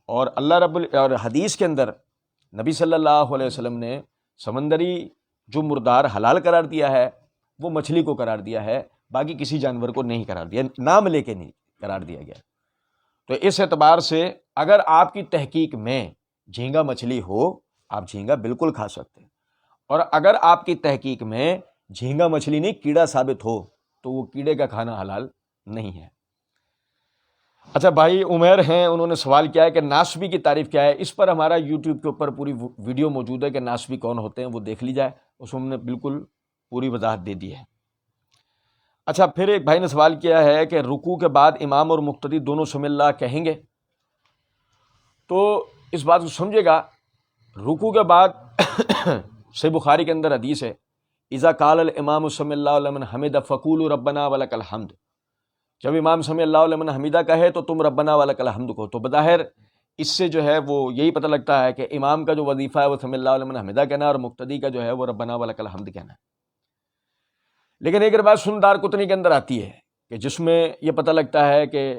[SPEAKER 1] اور اور حدیث کے اندر نبی صلی اللہ علیہ وسلم نے سمندری جو مردار حلال قرار دیا ہے وہ مچھلی کو قرار دیا ہے، باقی کسی جانور کو نہیں قرار دیا، نام لے کے نہیں قرار دیا گیا. تو اس اعتبار سے اگر آپ کی تحقیق میں جھینگا مچھلی ہو، آپ جھینگا بالکل کھا سکتے ہیں، اور اگر آپ کی تحقیق میں جھینگا مچھلی نہیں کیڑا ثابت ہو تو وہ کیڑے کا کھانا حلال نہیں ہے. اچھا، بھائی عمیر ہیں، انہوں نے سوال کیا ہے کہ ناسبی کی تعریف کیا ہے. اس پر ہمارا یوٹیوب کے اوپر پوری ویڈیو موجود ہے کہ ناسبی کون ہوتے ہیں، وہ دیکھ لی جائے، اس میں ہم نے بالکل پوری وضاحت دے دی ہے. اچھا، پھر ایک بھائی نے سوال کیا ہے کہ رکوع کے بعد امام اور مقتدی دونوں سمی اللہ کہیں گے. تو اس بات کو سمجھے گا، رکوع کے بعد صحیح بخاری کے اندر حدیث ہے اذا قال الامام سمی اللہ لمن حمد فقولوا ربنا ولک الحمد، جب امام سمی اللہ لمن حمیدہ کہے تو تم ربنا ولک الحمد کو. تو بظاہر اس سے جو ہے وہ یہی پتہ لگتا ہے کہ امام کا جو وظیفہ ہے وہ سمی اللہ لمن حمیدہ کہنا ہے، اور مقتدی کا جو ہے وہ ربنا ولک الحمد کہنا ہے. لیکن ایک روایت سنن دارقطنی کے اندر آتی ہے کہ جس میں یہ پتہ لگتا ہے کہ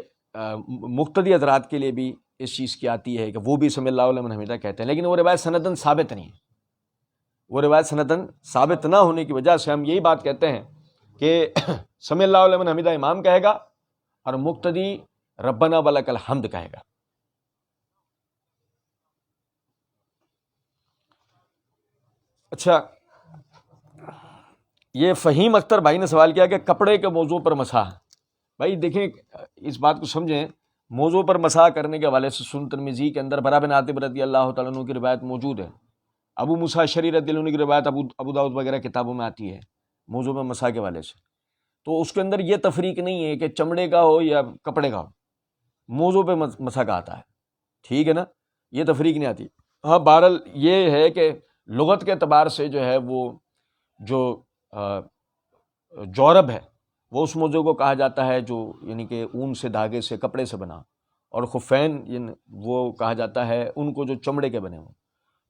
[SPEAKER 1] مقتدی حضرات کے لیے بھی اس چیز کی آتی ہے کہ وہ بھی سمی اللہ لمن حمیدہ کہتے ہیں، لیکن وہ روایت سندن ثابت نہیں ہے. وہ روایت سندن ثابت نہ ہونے کی وجہ سے ہم یہی بات کہتے ہیں کہ سمی اللہ لمن حمیدہ امام کہے گا اور مقتدی ربنا ولک الحمد کہے گا. اچھا، یہ فہیم اختر بھائی نے سوال کیا کہ کپڑے کے موضوع پر مسح. بھائی دیکھیں، اس بات کو سمجھیں، موضوع پر مسح کرنے کے حوالے سے سنن ترمذی کے اندر برا بن عاتب رضی اللہ تعالیٰ عنہ کی روایت موجود ہے، ابو موسیٰ اشعری رضی اللہ عنہ کی روایت ابو داؤد وغیرہ کتابوں میں آتی ہے موضوع پر مسح کے حوالے سے. تو اس کے اندر یہ تفریق نہیں ہے کہ چمڑے کا ہو یا کپڑے کا ہو، موضوع پہ مسح کا آتا ہے، ٹھیک ہے نا، یہ تفریق نہیں آتی. ہاں، بہرحال یہ ہے کہ لغت کے اعتبار سے جو ہے وہ جو جورب ہے وہ اس موضوع کو کہا جاتا ہے جو یعنی کہ اون سے، دھاگے سے، کپڑے سے بنا، اور خفین وہ کہا جاتا ہے ان کو جو چمڑے کے بنے ہوں.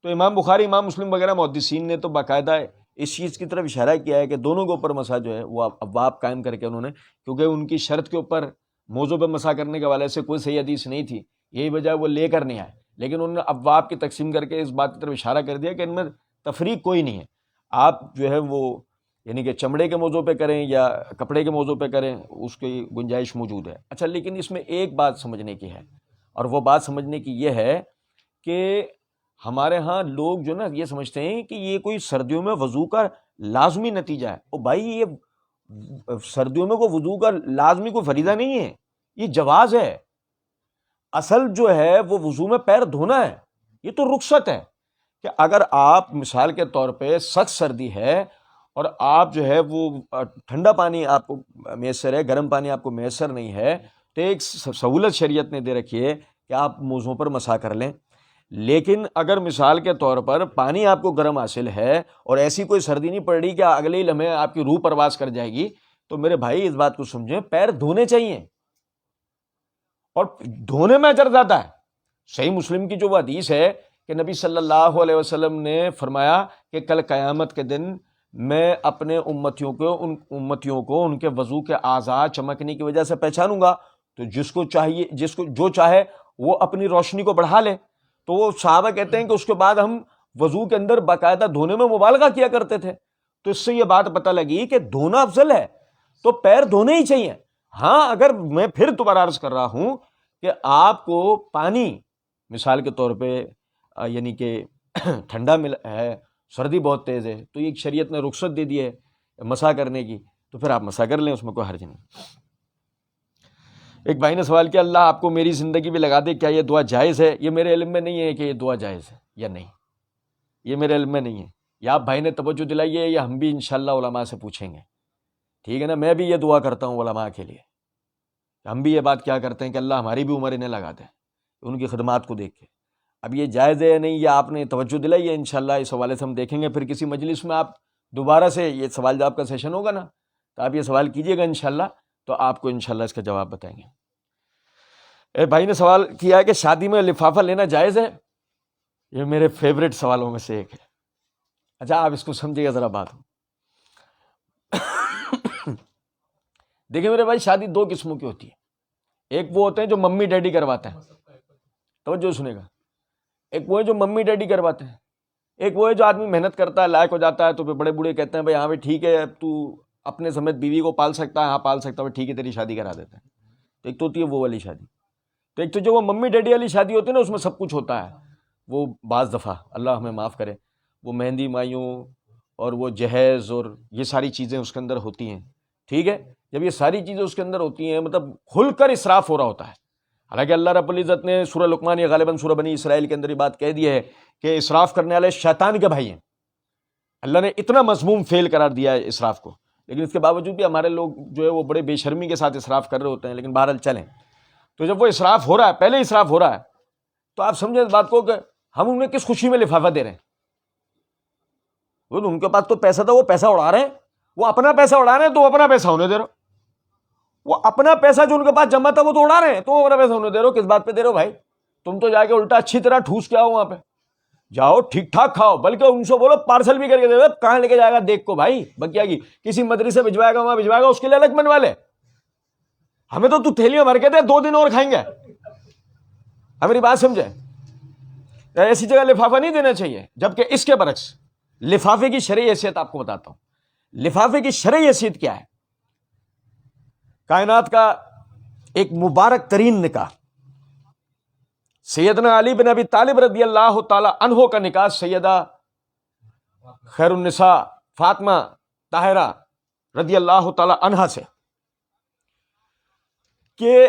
[SPEAKER 1] تو امام بخاری، امام مسلم وغیرہ محدثین نے تو باقاعدہ اس چیز کی طرف اشارہ کیا ہے کہ دونوں کے اوپر مسح جو ہے وہ ابواب قائم کر کے انہوں نے، کیونکہ ان کی شرط کے اوپر موضوع پہ مسح کرنے کے حوالے سے کوئی صحیح حدیث نہیں تھی، یہی وجہ وہ لے کر نہیں آئے، لیکن انہوں نے ابواب کی تقسیم کر کے اس بات کی طرف اشارہ کر دیا کہ ان میں تفریق کوئی نہیں ہے. آپ جو ہے وہ یعنی کہ چمڑے کے موضوع پہ کریں یا کپڑے کے موضوع پہ کریں، اس کی گنجائش موجود ہے. اچھا، لیکن اس میں ایک بات سمجھنے کی ہے، اور وہ بات سمجھنے کی یہ ہے کہ ہمارے ہاں لوگ جو نا یہ سمجھتے ہیں کہ یہ کوئی سردیوں میں وضو کا لازمی نتیجہ ہے. او بھائی، یہ سردیوں میں کوئی وضو کا لازمی کوئی فریضہ نہیں ہے، یہ جواز ہے. اصل جو ہے وہ وضو میں پیر دھونا ہے، یہ تو رخصت ہے. کہ اگر آپ مثال کے طور پہ سخت سردی ہے اور آپ جو ہے وہ ٹھنڈا پانی آپ کو میسر ہے، گرم پانی آپ کو میسر نہیں ہے، تو ایک سہولت شریعت نے دے رکھی ہے کہ آپ موضوع پر مسح کر لیں. لیکن اگر مثال کے طور پر پانی آپ کو گرم حاصل ہے اور ایسی کوئی سردی نہیں پڑ رہی کہ اگلے ہی لمحے آپ کی روح پرواز کر جائے گی، تو میرے بھائی اس بات کو سمجھیں، پیر دھونے چاہیے، اور دھونے میں اجر زیادہ ہے. صحیح مسلم کی جو وہ حدیث ہے کہ نبی صلی اللہ علیہ وسلم نے فرمایا کہ کل قیامت کے دن میں اپنے امتیوں کو ان کے وضو کے اعضاء چمکنے کی وجہ سے پہچانوں گا. تو جس کو جو چاہے وہ اپنی روشنی کو بڑھا لے. تو وہ صحابہ کہتے ہیں کہ اس کے بعد ہم وضو کے اندر باقاعدہ دھونے میں مبالغہ کیا کرتے تھے. تو اس سے یہ بات پتہ لگی کہ دھونا افضل ہے، تو پیر دھونے ہی چاہیے. ہاں، اگر میں پھر دوبارہ عرض کر رہا ہوں کہ آپ کو پانی مثال کے طور پہ یعنی کہ ٹھنڈا ہے، سردی بہت تیز ہے، تو یہ شریعت نے رخصت دے دی ہے مسح کرنے کی، تو پھر آپ مسح کر لیں، اس میں کوئی حرج نہیں۔ ایک بھائی نے سوال کیا اللہ آپ کو میری زندگی بھی لگا دے، کیا یہ دعا جائز ہے؟ یہ میرے علم میں نہیں ہے کہ یہ دعا جائز ہے یا نہیں، یہ میرے علم میں نہیں ہے، یا آپ بھائی نے توجہ دلائی ہے یا ہم بھی انشاءاللہ علماء سے پوچھیں گے، ٹھیک ہے نا۔ میں بھی یہ دعا کرتا ہوں علماء کے لیے، ہم بھی یہ بات کیا کرتے ہیں کہ اللہ ہماری بھی عمر انہیں لگا دے ان کی خدمات کو دیکھ کے۔ اب یہ جائز ہے یا نہیں، یہ آپ نے توجہ دلائی ہے، انشاءاللہ اس حوالے سے ہم دیکھیں گے۔ پھر کسی مجلس میں آپ دوبارہ سے یہ سوال جواب کا سیشن ہوگا نا، تو آپ یہ سوال کیجئے گا انشاءاللہ، تو آپ کو انشاءاللہ اس کا جواب بتائیں گے۔ ایک بھائی نے سوال کیا ہے کہ شادی میں لفافہ لینا جائز ہے؟ یہ میرے فیوریٹ سوالوں میں سے ایک ہے۔ اچھا آپ اس کو سمجھے گا ذرا بات۔ دیکھیں میرے بھائی، شادی دو قسموں کی ہوتی ہے، ایک وہ ہوتے ہیں جو ممی ڈیڈی کرواتے ہیں، توجہ سنے گا، ایک وہ ہے جو ممی ڈیڈی کرواتے ہیں، ایک وہ ہے جو آدمی محنت کرتا ہے، لائق ہو جاتا ہے، تو پھر بڑے بوڑھے کہتے ہیں بھائی ہاں بھائی ٹھیک ہے، اب تو اپنے سمیت بیوی کو پال سکتا ہے، ہاں پال سکتا ہے، ٹھیک ہے تیری شادی کرا دیتے ہیں۔ تو ایک تو ہوتی ہے وہ والی شادی، تو ایک تو جو وہ ممی ڈیڈی والی شادی ہوتی ہے نا، اس میں سب کچھ ہوتا ہے، وہ بعض دفعہ اللہ ہمیں معاف کرے، وہ مہندی مایوں اور وہ جہیز اور یہ ساری چیزیں اس کے اندر ہوتی ہیں، ٹھیک ہے۔ جب یہ ساری چیزیں اس کے اندر ہوتی ہیں، مطلب کھل کر اسراف ہو رہا ہوتا ہے۔ حالانکہ اللہ رب العزت نے سورہ لقمان یا غالباً سورہ بنی اسرائیل کے اندر یہ بات کہہ دی ہے کہ اسراف کرنے والے شیطان کے بھائی ہیں۔ اللہ نے اتنا مذموم فعل قرار دیا ہے اسراف کو، لیکن اس کے باوجود بھی ہمارے لوگ جو ہے وہ بڑے بے شرمی کے ساتھ اسراف کر رہے ہوتے ہیں۔ لیکن بہرحال چلیں، تو جب وہ اسراف ہو رہا ہے، پہلے اسراف ہو رہا ہے، تو آپ سمجھیں اس بات کو کہ ہم انہیں کس خوشی میں لفافہ دے رہے ہیں؟ وہ ان کے پاس تو پیسہ تھا، وہ پیسہ اڑا رہے ہیں، وہ اپنا پیسہ اڑا رہے ہیں، تو اپنا پیسہ ہونے دے رہے ہو۔ وہ اپنا پیسہ جو ان کے پاس جمع تھا وہ تو اڑا رہے ہیں، تو اپنا پیسہ ہونے دے رہے ہو۔ کس بات پہ دے رہے ہو بھائی؟ تم تو جا کے الٹا اچھی طرح ٹھوس کے آؤ، وہاں پہ جاؤ ٹھیک ٹھاک کھاؤ، بلکہ ان سے بولو پارسل بھی کر کے دے دو۔ کہاں لے کے جائے گا دیکھ کو بھائی، بکیا کی کسی مدرسے بھجوائے گا، وہاں بھجوائے گا، اس کے لیے الگ بنوا لے۔ ہمیں تو تھیلیاں بھر کے دے، 2 دن اور کھائیں گے۔ ہماری بات سمجھے؟ ایسی جگہ لفافہ نہیں دینا چاہیے۔ جبکہ اس کے برعکس لفافے کی شرعی حیثیت آپ کو بتاتا ہوں۔ لفافے کی شرعی حیثیت کیا ہے؟ کائنات کا ایک مبارک ترین نکاح، سیدنا علی بن ابی طالب رضی اللہ تعالی عنہ کا نکاح سیدہ خیر النساء فاطمہ طاہرہ رضی اللہ تعالی عنہا سے، کہ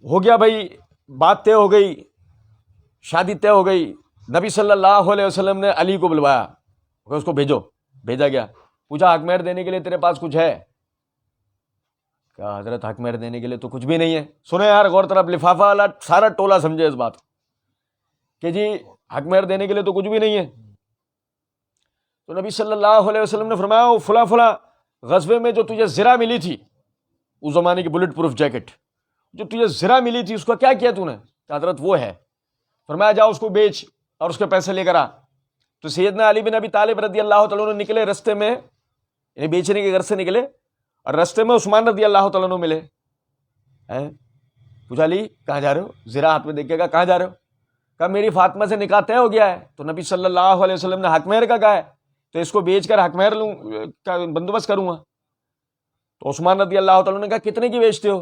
[SPEAKER 1] ہو گیا بھائی، بات طے ہو گئی، شادی طے ہو گئی۔ نبی صلی اللہ علیہ وسلم نے علی کو بلوایا، کہ اس کو بھیجو۔ بھیجا گیا، پوچھا حق مہر دینے کے لیے تیرے پاس کچھ ہے؟ کہا حضرت حق مہر دینے کے لیے تو کچھ بھی نہیں ہے۔ سنیں یار غور طرف، لفافہ والا سارا ٹولہ سمجھے اس بات کہ جی حق مہر دینے کے لیے تو کچھ بھی نہیں ہے۔ تو نبی صلی اللہ علیہ وسلم نے فرمایا وہ فلاں فلاں غزوے میں جو تجھے زرہ ملی تھی، اس زمانے کی بلٹ پروف جیکٹ جو تجھے زرہ ملی تھی، اس کا کیا کیا تو نے؟ کہ حضرت وہ ہے۔ فرمایا جاؤ اس کو بیچ اور اس کے پیسے لے کر آ۔ تو سیدنا علی بن ابی طالب رضی اللہ تعالیٰ عنہ نکلے رستے میں، یعنی بیچنے کے گھر سے نکلے، اور رستے میں عثمان رضی اللہ تعالیٰ عنہ ملے۔ پوچھا علی کہاں جا رہے ہو؟ زرہ ہاتھ میں دیکھ کے کہا کہاں جا رہے ہو؟ کہا میری فاطمہ سے نکاح طے ہو گیا ہے۔ تو نبی صلی اللہ علیہ وسلم نے حق مہر کا کہا ہے، تو اس کو بیچ کر حق مہر لوں کا بندوبست کروں گا۔ تو عثمان رضی اللہ تعالیٰ نے کہا کتنے کی بیچتے ہو؟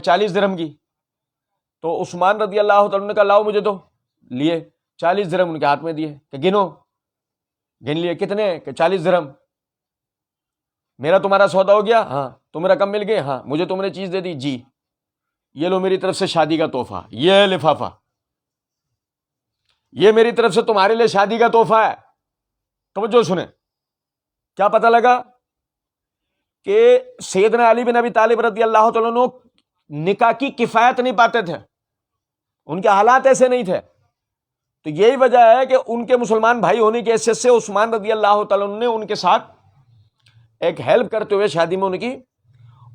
[SPEAKER 1] 40 درہم کی۔ تو عثمان رضی اللہ تعالیٰ نے کہا لاؤ مجھے دو۔ لیے 40 درہم ان کے ہاتھ میں دیے کہ گنو۔ گن لیے کتنے؟ کہ 40 درہم۔ میرا تمہارا سودا ہو گیا؟ ہاں۔ تمہیں رقم مل گئی؟ ہاں۔ مجھے تم نے چیز دے دی؟ جی۔ یہ لو میری طرف سے شادی کا تحفہ، یہ ہے لفافہ، یہ میری طرف سے تمہارے لیے شادی کا تحفہ ہے۔ توجہ سنیں، کیا پتہ لگا کہ سیدنا علی بن ابی طالب رضی اللہ تعالیٰ عنہ نکاح کی کفایت نہیں پاتے تھے، ان کے حالات ایسے نہیں تھے۔ تو یہی وجہ ہے کہ ان کے مسلمان بھائی ہونے کی حیثیت سے عثمان رضی اللہ تعالیٰ عنہ نے ان کے ساتھ ایک ہیلپ کرتے ہوئے شادی میں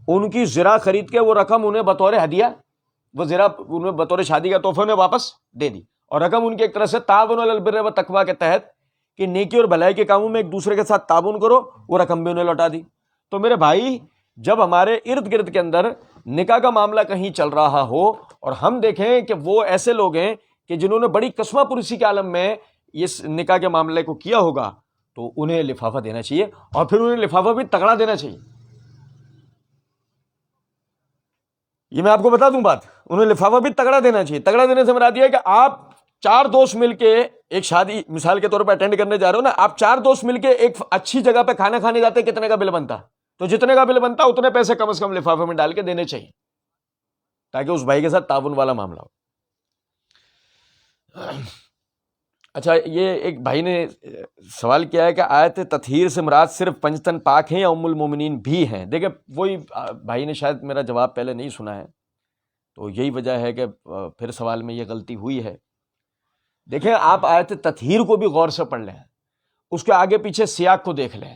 [SPEAKER 1] ان کی زرہ خرید کے وہ رقم انہیں بطور ہدیہ، وہ زرہ انہیں بطور شادی کا تحفہ انہیں واپس دے دی، اور رقم ان کی ایک طرح سے تعاون علی البر والتقویٰ کے تحت کہ نیکی اور بھلائی کے کاموں میں ایک دوسرے کے ساتھ تعاون کرو، وہ رقم بھی انہیں لوٹا دی۔ تو میرے بھائی، جب ہمارے ارد گرد کے اندر نکاح کا معاملہ کہیں چل رہا ہو اور ہم دیکھیں کہ وہ ایسے لوگ ہیں کہ جنہوں نے بڑی قسمہ پرسی کے عالم میں اس نکاح کے معاملے کو کیا ہوگا، تو انہیں لفافہ دینا چاہیے، اور پھر انہیں لفافہ بھی تگڑا دینا چاہیے۔ یہ میں آپ کو بتا دوں بات، انہیں لفافہ بھی تگڑا دینا چاہیے. تگڑا دینے سے مراد یہ ہے کہ آپ 4 دوست مل کے ایک شادی مثال کے طور پہ اٹینڈ کرنے جا رہے ہو نا، آپ 4 دوست مل کے ایک اچھی جگہ پہ کھانا کھانے جاتے، کتنے کا بل بنتا؟ تو جتنے کا بل بنتا اتنے پیسے کم از کم لفافے میں ڈال کے دینے چاہیے، تاکہ اس بھائی کے ساتھ تعاون والا معاملہ ہو. اچھا، یہ ایک بھائی نے سوال کیا ہے کہ آیت تطہیر سے مراد صرف پنجتن پاک ہیں یا ام المومنین بھی ہیں؟ دیکھیں، وہی بھائی نے شاید میرا جواب پہلے نہیں سنا ہے، تو یہی وجہ ہے کہ پھر سوال میں یہ غلطی ہوئی ہے. دیکھیں، آپ آیت تطہیر کو بھی غور سے پڑھ لیں، اس کے آگے پیچھے سیاق کو دیکھ لیں.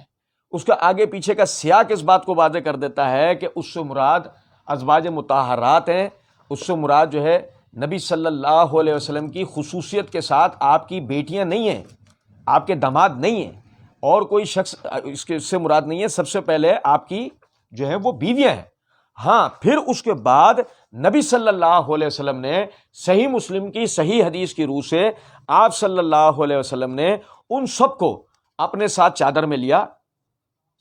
[SPEAKER 1] اس کے آگے پیچھے کا سیاق اس بات کو واضح کر دیتا ہے کہ اس سے مراد ازواج مطہرات ہیں، اس سے مراد جو ہے نبی صلی اللہ علیہ وسلم کی خصوصیت کے ساتھ آپ کی بیٹیاں نہیں ہیں، آپ کے داماد نہیں ہیں، اور کوئی شخص اس سے مراد نہیں ہے. سب سے پہلے آپ کی جو ہے وہ بیویاں ہیں. ہاں، پھر اس کے بعد نبی صلی اللہ علیہ وسلم نے صحیح مسلم کی صحیح حدیث کی روح سے آپ صلی اللہ علیہ وسلم نے ان سب کو اپنے ساتھ چادر میں لیا،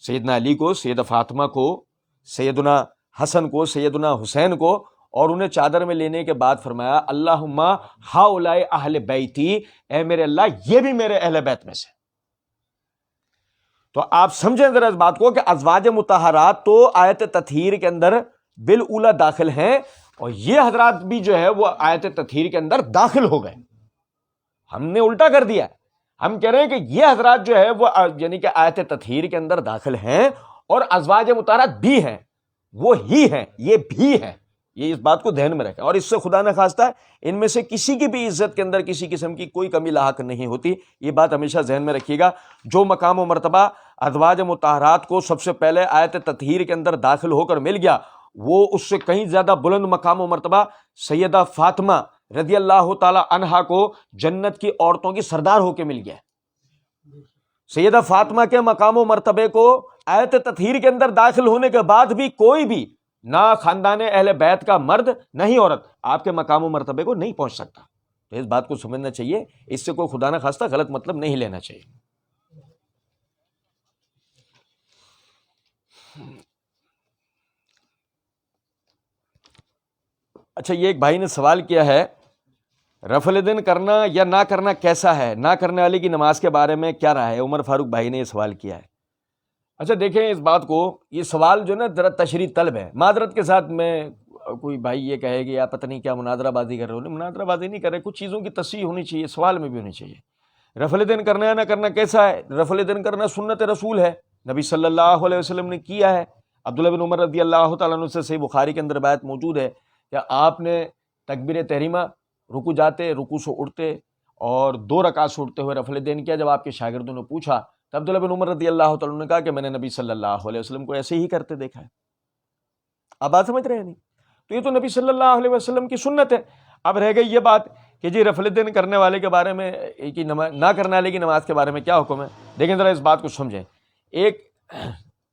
[SPEAKER 1] سیدنا علی کو، سیدہ فاطمہ کو، سیدنا حسن کو، سیدنا حسین کو، اور انہیں چادر میں لینے کے بعد فرمایا اللہم ہؤلاء اہل بیتی، اے میرے اللہ یہ بھی میرے اہل بیت میں سے. تو آپ سمجھیں ذرا اس بات کو کہ ازواج مطہرات تو آیت تطہیر کے اندر بالاولی داخل ہیں، اور یہ حضرات بھی جو ہے وہ آیت تطہیر کے اندر داخل ہو گئے. ہم نے الٹا کر دیا، ہم کہہ رہے ہیں کہ یہ حضرات جو ہے وہ یعنی کہ آیت تطہیر کے اندر داخل ہیں، اور ازواج مطہرات بھی ہیں، وہ ہی ہیں، یہ بھی ہیں. یہ اس بات کو ذہن میں رکھیں، اور اس سے خدا نہ خواستہ ان میں سے کسی کی بھی عزت کے اندر کسی قسم کی کوئی کمی لاحق نہیں ہوتی. یہ بات ہمیشہ ذہن میں رکھیے گا. جو مقام و مرتبہ ازواج مطہرات کو سب سے پہلے آیت تطہیر کے اندر داخل ہو کر مل گیا، وہ اس سے کہیں زیادہ بلند مقام و مرتبہ سیدہ فاطمہ رضی اللہ تعالی عنہا کو جنت کی عورتوں کی سردار ہو کے مل گیا. سیدہ فاطمہ کے مقام و مرتبے کو آیت تطہیر کے اندر داخل ہونے کے بعد بھی کوئی بھی، نہ خاندان اہل بیت کا مرد نہ ہی عورت، آپ کے مقام و مرتبے کو نہیں پہنچ سکتا. تو اس بات کو سمجھنا چاہیے، اس سے کوئی خدا نہ خواستہ غلط مطلب نہیں لینا چاہیے. اچھا، یہ ایک بھائی نے سوال کیا ہے رفع الیدین کرنا یا نہ کرنا کیسا ہے، نہ کرنے والے کی نماز کے بارے میں کیا رائے ہے؟ عمر فاروق بھائی نے یہ سوال کیا ہے. اچھا دیکھیں، اس بات کو، یہ سوال جو نا ذرا تشریح طلب ہے. معذرت کے ساتھ میں کوئی بھائی یہ کہے کہ آپ پتہ نہیں کیا مناظرہ بازی کر رہے ہو. نہیں، مناظرہ بازی نہیں کر رہے، کچھ چیزوں کی تصحیح ہونی چاہیے، سوال میں بھی ہونی چاہیے. رفع الیدین کرنا یا نہ کرنا کیسا ہے؟ رفع الیدین کرنا سنت رسول ہے، نبی صلی اللہ علیہ وسلم نے کیا ہے. عبداللہ بن عمر رضی اللہ تعالیٰ عنہ سے صحیح بخاری کے اندر روایت موجود ہے کہ آپ نے تکبیر تحریمہ، رکوع جاتے، رکوع سے اٹھتے اور 2 رکعت سے اٹھتے ہوئے رفع الیدین کیا. جب آپ کے شاگردوں نے پوچھا تو عبداللہ بن عمر رضی اللہ تعالیٰ عنہ نے کہا کہ میں نے نبی صلی اللہ علیہ وسلم کو ایسے ہی کرتے دیکھا ہے. آپ بات سمجھ رہے ہیں؟ نہیں، تو یہ تو نبی صلی اللہ علیہ وسلم کی سنت ہے. اب رہ گئی یہ بات کہ جی رفع الیدین کرنے والے کے بارے میں، نہ کرنے والے کی نماز کے بارے میں کیا حکم ہے. دیکھیں ذرا اس بات کو سمجھیں.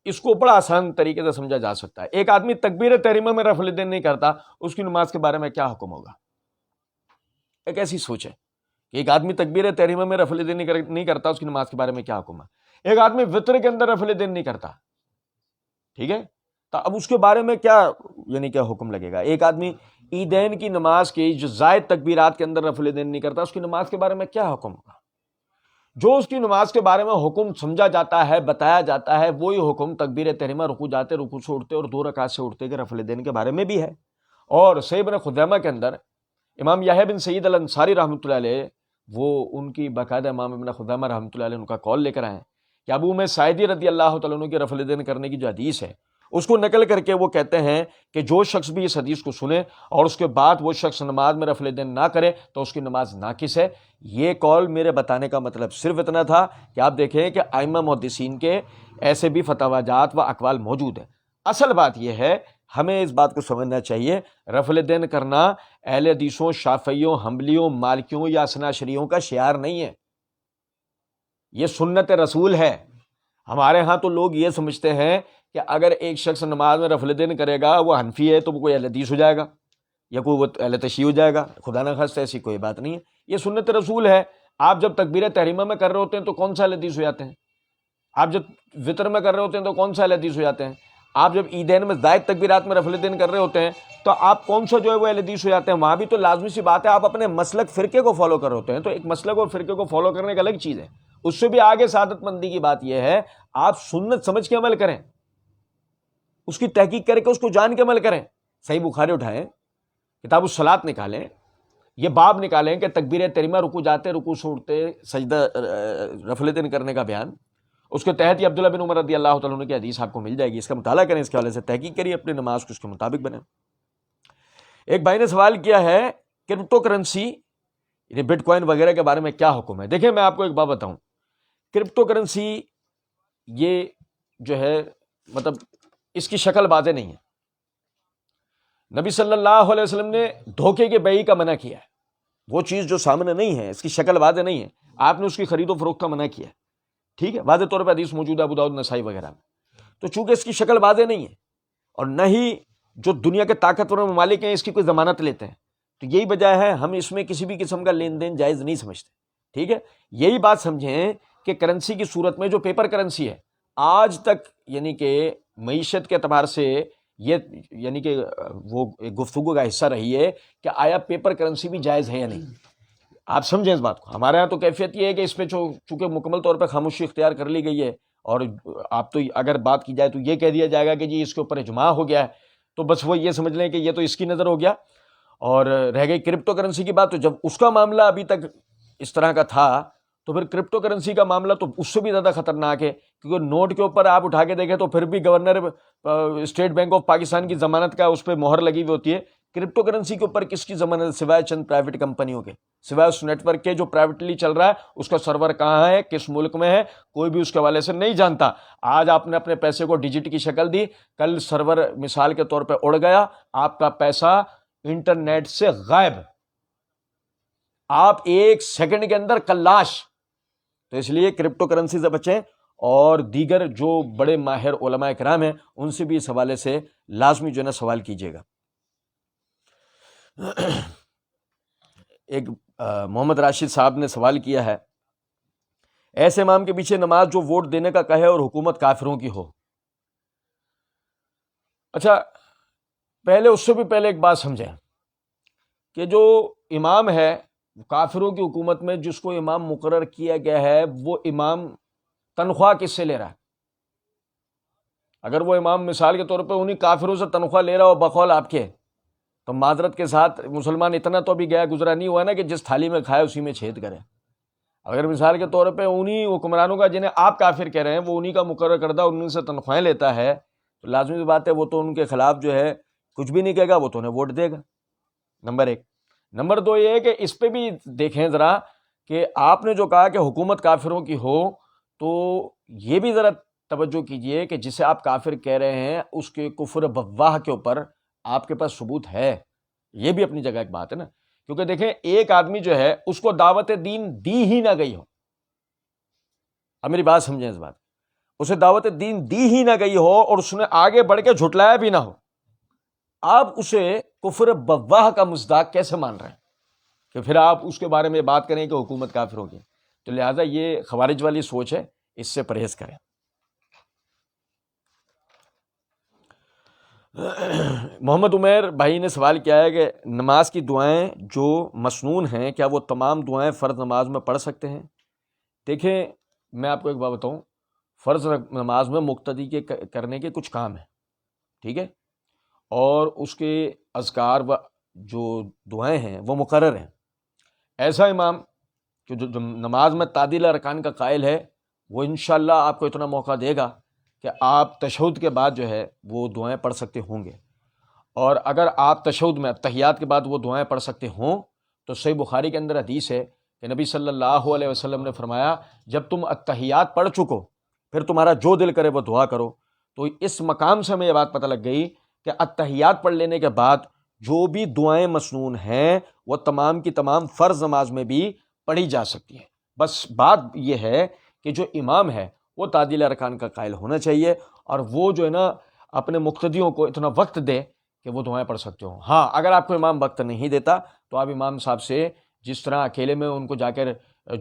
[SPEAKER 1] اس کو بڑا آسان طریقے سے سمجھا جا سکتا ہے. ایک آدمی تکبیر تحریمہ میں رفع الیدین نہیں کرتا، اس کی نماز کے بارے میں کیا حکم ہوگا؟ ایک ایسی سوچ ہے کہ ایک آدمی تکبیر تحریمہ میں رفع الیدین نہیں کرتا، اس کی نماز کے بارے میں کیا حکم ہے؟ ایک آدمی وطر کے اندر رفع الیدین نہیں کرتا، ٹھیک ہے، تو اب اس کے بارے میں کیا یعنی کیا حکم لگے گا؟ ایک آدمی عیدین کی نماز کی جو زائد تکبیرات کے اندر رفع الیدین نہیں کرتا، اس کی نماز کے بارے میں کیا حکم ہوگا؟ جو اس کی نماز کے بارے میں حکم سمجھا جاتا ہے، بتایا جاتا ہے، وہی حکم تکبیر تحریمہ، رکوع جاتے، رکوع سے اٹھتے اور 2 رکعت سے اٹھتے کے رفع الیدین کے بارے میں بھی ہے. اور صحیح ابن خزیمہ کے اندر امام یحییٰ بن سعید الانصاری رحمۃ اللہ علیہ، وہ ان کی باقاعدہ امام ابن خزیمہ رحمۃ اللہ علیہ ان کا قول لے کر آئے کہ ابو امیہ ساعدی رضی اللہ تعالیٰ عنہ کی رفع الیدین کرنے کی جو حدیث ہے اس کو نقل کر کے وہ کہتے ہیں کہ جو شخص بھی اس حدیث کو سنے اور اس کے بعد وہ شخص نماز میں رفع الیدین نہ کرے تو اس کی نماز ناقص ہے. یہ قول میرے بتانے کا مطلب صرف اتنا تھا کہ آپ دیکھیں کہ ائمہ محدثین کے ایسے بھی فتاوی جات و اقوال موجود ہیں. اصل بات یہ ہے، ہمیں اس بات کو سمجھنا چاہیے، رفع الیدین کرنا اہل حدیثوں، شافعیوں، حنبلیوں، مالکیوں یا اثنا عشریوں کا شعار نہیں ہے، یہ سنت رسول ہے. ہمارے ہاں تو لوگ یہ سمجھتے ہیں کہ اگر ایک شخص نماز میں رفع الیدین کرے گا وہ حنفی ہے تو وہ کوئی اہل حدیث ہو جائے گا یا کوئی وہ اہل تشیع ہو جائے گا. خدا نہ خواستہ ایسی کوئی بات نہیں ہے، یہ سنت رسول ہے. آپ جب تکبیر تحریمہ میں کر رہے ہوتے ہیں تو کون سا اہل حدیث ہو جاتے ہیں؟ آپ جب وطر میں کر رہے ہوتے ہیں تو کون سا اہل حدیث ہو جاتے ہیں؟ آپ جب عیدین میں زائد تکبیرات میں رفع الدین کر رہے ہوتے ہیں تو آپ کون سا جو ہے وہ اہل حدیث ہو جاتے ہیں؟ وہاں بھی تو لازمی سی بات ہے آپ اپنے مسلک فرقے کو فالو کر رہے ہوتے ہیں، تو ایک مسلک اور فرقے کو فالو کرنے ایک الگ چیز ہے۔ اس سے بھی آگے سعادت مندی کی بات یہ ہے آپ سنت سمجھ کے عمل کریں، اس کی تحقیق کر کے اس کو جان کے عمل کریں۔ صحیح بخاری اٹھائیں، کتاب الصلاۃ نکالیں، یہ باب نکالیں کہ تکبیر تحریمہ رکوع جاتے، رکوع سے اٹھتے، سجدہ رفع الدین کرنے کا بیان، اس کے تحت یہ عبداللہ بن عمر رضی اللہ تعالیٰ عنہ کی حدیث آپ کو مل جائے گی، اس کا مطالعہ کریں، اس کے حوالے سے تحقیق کریے، اپنی نماز کو اس کے مطابق بنیں۔ ایک بھائی نے سوال کیا ہے کرپٹو کرنسی یعنی بٹ کوائن وغیرہ کے بارے میں کیا حکم ہے؟ دیکھیں میں آپ کو ایک بات بتاؤں، کرپٹو کرنسی یہ جو ہے مطلب اس کی شکل واضح نہیں ہے۔ نبی صلی اللہ علیہ وسلم نے دھوکے کے بیع کا منع کیا ہے، وہ چیز جو سامنے نہیں ہے، اس کی شکل واضح نہیں ہے، آپ نے اس کی خرید و فروخت کا منع کیا ہے، ٹھیک ہے، واضح طور پہ حدیث موجود ہے ابو داؤد نسائی وغیرہ میں۔ تو چونکہ اس کی شکل واضح نہیں ہے اور نہ ہی جو دنیا کے طاقتور ممالک ہیں اس کی کوئی ضمانت لیتے ہیں، تو یہی وجہ ہے ہم اس میں کسی بھی قسم کا لین دین جائز نہیں سمجھتے، ٹھیک ہے۔ یہی بات سمجھیں کہ کرنسی کی صورت میں جو پیپر کرنسی ہے آج تک یعنی کہ معیشت کے اعتبار سے یہ یعنی کہ وہ ایک گفتگو کا حصہ رہی ہے کہ آیا پیپر کرنسی بھی جائز ہے یا نہیں۔ آپ سمجھیں اس بات کو، ہمارے ہاں تو کیفیت یہ ہے کہ اس پہ چونکہ مکمل طور پہ خاموشی اختیار کر لی گئی ہے، اور آپ تو اگر بات کی جائے تو یہ کہہ دیا جائے گا کہ جی اس کے اوپر اجماع ہو گیا ہے، تو بس وہ یہ سمجھ لیں کہ یہ تو اس کی نظر ہو گیا۔ اور رہ گئی کرپٹو کرنسی کی بات، تو جب اس کا معاملہ ابھی تک اس طرح کا تھا تو پھر کرپٹو کرنسی کا معاملہ تو اس سے بھی زیادہ خطرناک ہے، کیونکہ نوٹ کے اوپر آپ اٹھا کے دیکھیں تو پھر بھی governor state bank of Pakistan کی ضمانت کا اس پہ مہر لگی ہوئی ہوتی ہے۔ کرپٹو کرنسی کے اوپر کس کی ضمانت سوائے چند پرائیویٹ کمپنیوں کے، سوائے اس نیٹ ورک کے جو پرائیویٹلی چل رہا ہے، اس کا سرور کہاں ہے، کس ملک میں ہے، کوئی بھی اس کے حوالے سے نہیں جانتا۔ آج آپ نے اپنے پیسے کو ڈیجٹ کی شکل دی، کل سرور مثال کے طور پہ اڑ گیا، آپ کا پیسہ انٹرنیٹ سے غائب، آپ ایک سیکنڈ کے اندر کلاش۔ تو اس لیے کرپٹو کرنسی سے بچیں، اور دیگر جو بڑے ماہر علماء کرام ہیں ان سے بھی اس حوالے سے لازمی جو ہے نا سوال کیجیے گا۔ ایک محمد راشد صاحب نے سوال کیا ہے، ایسے امام کے پیچھے نماز جو ووٹ دینے کا کہے اور حکومت کافروں کی ہو۔ اچھا، پہلے اس سے بھی پہلے ایک بات سمجھیں کہ جو امام ہے کافروں کی حکومت میں جس کو امام مقرر کیا گیا ہے، وہ امام تنخواہ کس سے لے رہا ہے؟ اگر وہ امام مثال کے طور پہ انہی کافروں سے تنخواہ لے رہا ہو بقول آپ کے، تو معذرت کے ساتھ مسلمان اتنا تو بھی گیا گزرا نہیں ہوا نا کہ جس تھالی میں کھائے اسی میں چھید کرے۔ اگر مثال کے طور پہ انہی حکمرانوں کا جنہیں آپ کافر کہہ رہے ہیں وہ انہی کا مقرر کردہ انہی سے تنخواہیں لیتا ہے، تو لازمی بات ہے وہ تو ان کے خلاف جو ہے کچھ بھی نہیں کہے گا، وہ تو انہیں ووٹ دے گا، نمبر ایک۔ نمبر دو یہ ہے کہ اس پہ بھی دیکھیں ذرا کہ آپ نے جو کہا کہ حکومت کافروں کی ہو، تو یہ بھی ذرا توجہ کیجئے کہ جسے آپ کافر کہہ رہے ہیں اس کے کفر بواہ کے اوپر آپ کے پاس ثبوت ہے، یہ بھی اپنی جگہ ایک بات ہے نا۔ کیونکہ دیکھیں ایک آدمی جو ہے اس کو دعوت دین دی ہی نہ گئی ہو، اب میری بات سمجھیں اس بات، اسے دعوت دین دی ہی نہ گئی ہو اور اس نے آگے بڑھ کے جھٹلایا بھی نہ ہو، آپ اسے کفر بواہ کا مصداق کیسے مان رہے ہیں کہ پھر آپ اس کے بارے میں بات کریں کہ حکومت کافروں کی؟ تو لہٰذا یہ خوارج والی سوچ ہے، اس سے پرہیز کریں۔ محمد عمیر بھائی نے سوال کیا ہے کہ نماز کی دعائیں جو مسنون ہیں کیا وہ تمام دعائیں فرض نماز میں پڑھ سکتے ہیں؟ دیکھیں میں آپ کو ایک بات بتاؤں، فرض نماز میں مقتدی کے کرنے کے کچھ کام ہیں، ٹھیک ہے، اور اس کے اذکار و جو دعائیں ہیں وہ مقرر ہیں۔ ایسا امام کہ جو نماز میں تعدیل ارکان کا قائل ہے وہ انشاءاللہ آپ کو اتنا موقع دے گا کہ آپ تشہد کے بعد جو ہے وہ دعائیں پڑھ سکتے ہوں گے، اور اگر آپ تشہد میں تحیات کے بعد وہ دعائیں پڑھ سکتے ہوں تو صحیح بخاری کے اندر حدیث ہے کہ نبی صلی اللہ علیہ وسلم نے فرمایا جب تم التحیات پڑھ چکو پھر تمہارا جو دل کرے وہ دعا کرو۔ تو اس مقام سے ہمیں یہ بات پتہ لگ گئی کہ التحیات پڑھ لینے کے بعد جو بھی دعائیں مسنون ہیں وہ تمام کی تمام فرض نماز میں بھی پڑھی جا سکتی ہیں۔ بس بات یہ ہے کہ جو امام ہے وہ تعدیل ارکان کا قائل ہونا چاہیے، اور وہ جو ہے نا اپنے مقتدیوں کو اتنا وقت دے کہ وہ دعائیں پڑھ سکتے ہوں۔ ہاں اگر آپ کو امام وقت نہیں دیتا تو آپ امام صاحب سے جس طرح اکیلے میں ان کو جا کر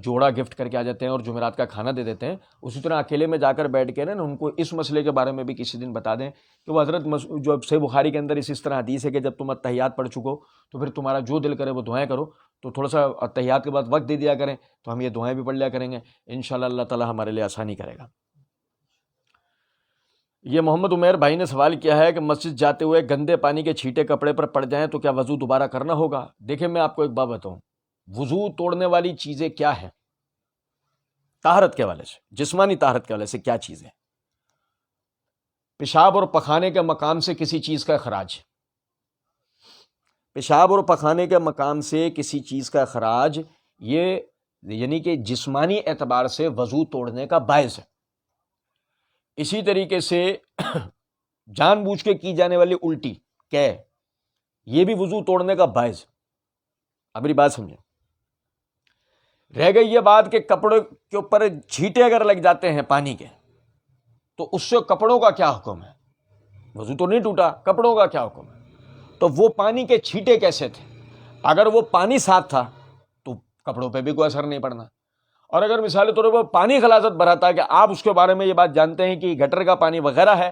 [SPEAKER 1] جوڑا گفٹ کر کے آ جاتے ہیں اور جمعرات کا کھانا دے دیتے ہیں، اسی طرح اکیلے میں جا کر بیٹھ کے نا ان کو اس مسئلے کے بارے میں بھی کسی دن بتا دیں کہ وہ حضرت جو صحیح بخاری کے اندر اس طرح حدیث ہے کہ جب تم اتحیات پڑھ چکو تو پھر تمہارا جو دل کرے وہ دعائیں کرو، تو تھوڑا سا اتحیات کے بعد وقت دے دیا کریں تو ہم یہ دعائیں بھی پڑھ لیا کریں گے، انشاءاللہ اللہ تعالی ہمارے لیے آسانی کرے گا۔ یہ محمد عمیر بھائی نے سوال کیا ہے کہ مسجد جاتے ہوئے گندے پانی کے چھینٹے کپڑے پر پڑ جائیں تو کیا وضو دوبارہ کرنا ہوگا؟ دیکھیں میں آپ کو ایک بات بتاؤں، وضو توڑنے والی چیزیں کیا ہیں طہارت کے حوالے سے، جسمانی طہارت کے حوالے سے کیا چیزیں؟ پیشاب اور پخانے کے مقام سے کسی چیز کا اخراج، پیشاب اور پخانے کے مقام سے کسی چیز کا اخراج، یہ یعنی کہ جسمانی اعتبار سے وضو توڑنے کا باعث ہے۔ اسی طریقے سے جان بوجھ کے کی جانے والی الٹی یہ بھی وضو توڑنے کا باعث ہے۔ اب میری بات سمجھیں، رہ گئی یہ بات کہ کپڑوں کے اوپر چھینٹے اگر لگ جاتے ہیں پانی کے تو اس سے کپڑوں کا کیا حکم ہے؟ وضو تو نہیں ٹوٹا، کپڑوں کا کیا حکم ہے؟ تو وہ پانی کے چھینٹے کیسے تھے؟ اگر وہ پانی صاف تھا تو کپڑوں پہ بھی کوئی اثر نہیں پڑنا، اور اگر مثال طور پر پانی غلاظت بھرا تھا کہ آپ اس کے بارے میں یہ بات جانتے ہیں کہ گٹر کا پانی وغیرہ ہے،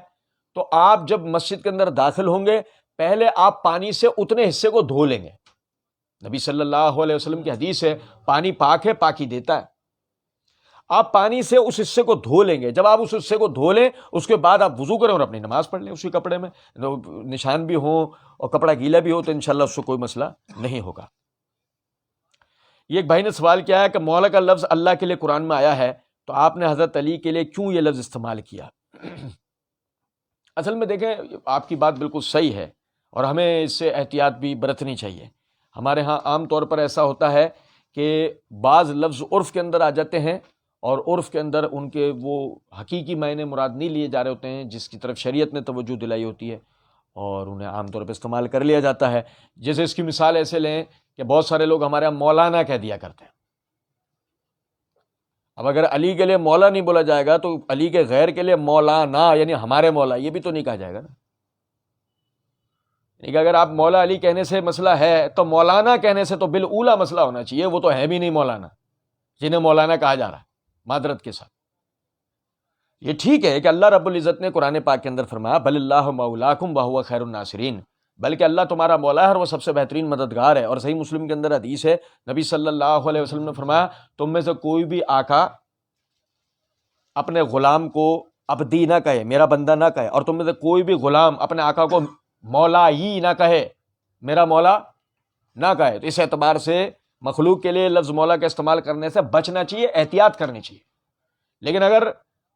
[SPEAKER 1] تو آپ جب مسجد کے اندر داخل ہوں گے پہلے آپ پانی سے اتنے حصے کو دھو لیں گے۔ نبی صلی اللہ علیہ وسلم کی حدیث ہے پانی پاک ہے پاکی دیتا ہے، آپ پانی سے اس حصے کو دھو لیں گے۔ جب آپ اس حصے کو دھو لیں اس کے بعد آپ وضو کریں اور اپنی نماز پڑھ لیں، اسی کپڑے میں نشان بھی ہوں اور کپڑا گیلا بھی ہو تو انشاءاللہ اس سے کوئی مسئلہ نہیں ہوگا۔ یہ ایک بھائی نے سوال کیا ہے کہ مولا کا لفظ اللہ کے لیے قرآن میں آیا ہے تو آپ نے حضرت علی کے لیے کیوں یہ لفظ استعمال کیا؟ اصل میں دیکھیں آپ کی بات بالکل صحیح ہے اور ہمیں اس سے احتیاط بھی برتنی چاہیے۔ ہمارے ہاں عام طور پر ایسا ہوتا ہے کہ بعض لفظ عرف کے اندر آ جاتے ہیں اور عرف کے اندر ان کے وہ حقیقی معنی مراد نہیں لیے جا رہے ہوتے ہیں جس کی طرف شریعت نے توجہ دلائی ہوتی ہے، اور انہیں عام طور پہ استعمال کر لیا جاتا ہے۔ جیسے اس کی مثال ایسے لیں کہ بہت سارے لوگ ہمارے یہاں مولانا کہہ دیا کرتے ہیں۔ اب اگر علی کے لیے مولا نہیں بولا جائے گا تو علی کے غیر کے لیے مولانا یعنی ہمارے مولا یہ بھی تو نہیں کہا جائے گا نا۔ یعنی کہ اگر آپ مولا علی کہنے سے مسئلہ ہے تو مولانا کہنے سے تو بالاولیٰ مسئلہ ہونا چاہیے، وہ تو ہے بھی نہیں مولانا جنہیں مولانا کہا جا رہا ہے معذرت کے ساتھ۔ یہ ٹھیک ہے کہ اللہ رب العزت نے قرآن پاک کے اندر فرمایا بل اللہ مولاکم وہو خیر الناصرین، بلکہ اللہ تمہارا مولا ہے اور وہ سب سے بہترین مددگار ہے۔ اور صحیح مسلم کے اندر حدیث ہے نبی صلی اللہ علیہ وسلم نے فرمایا تم میں سے کوئی بھی آقا اپنے غلام کو عبدی نہ کہے، میرا بندہ نہ کہے، اور تم میں سے کوئی بھی غلام اپنے آقا کو مولا ہی نہ کہے، میرا مولا نہ کہے۔ تو اس اعتبار سے مخلوق کے لیے لفظ مولا کا استعمال کرنے سے بچنا چاہیے، احتیاط کرنی چاہیے۔ لیکن اگر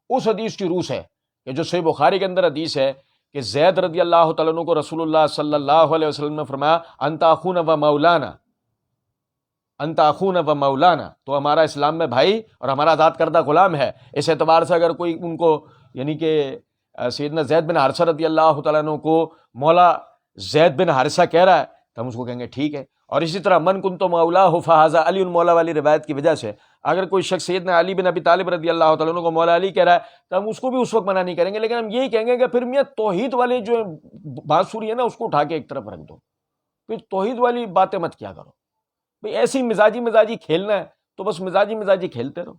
[SPEAKER 1] اس حدیث کی روح ہے کہ جو صحیح بخاری کے اندر حدیث ہے کہ زید رضی اللہ تعالیٰ عنہ کو رسول اللہ صلی اللہ علیہ وسلم نے فرمایا انت اخونا و مولانا، انت اخونا و مولانا، تو ہمارا اسلام میں بھائی اور ہمارا آزاد کردہ غلام ہے۔ اس اعتبار سے اگر کوئی ان کو یعنی کہ سیدنا زید بن حارثہ رضی اللہ تعالیٰ عنہ کو مولا زید بن حارثہ کہہ رہا ہے تو ہم اس کو کہیں گے ٹھیک ہے۔ اور اسی طرح من کنت مولا فہذا علی المولا والی روایت کی وجہ سے اگر کوئی شخص سیدنا علی بن ابی طالب رضی اللہ تعالیٰ عنہ کو مولا علی کہہ رہا ہے تو ہم اس کو بھی اس وقت منع نہیں کریں گے، لیکن ہم یہی کہیں گے کہ پھر میاں توحید والی جو بانسری ہے نا اس کو اٹھا کے ایک طرف رکھ دو، پھر توحید والی باتیں مت کیا کرو بھئی۔ ایسی مزاجی کھیلنا ہے تو بس مزاجی کھیلتے رہو،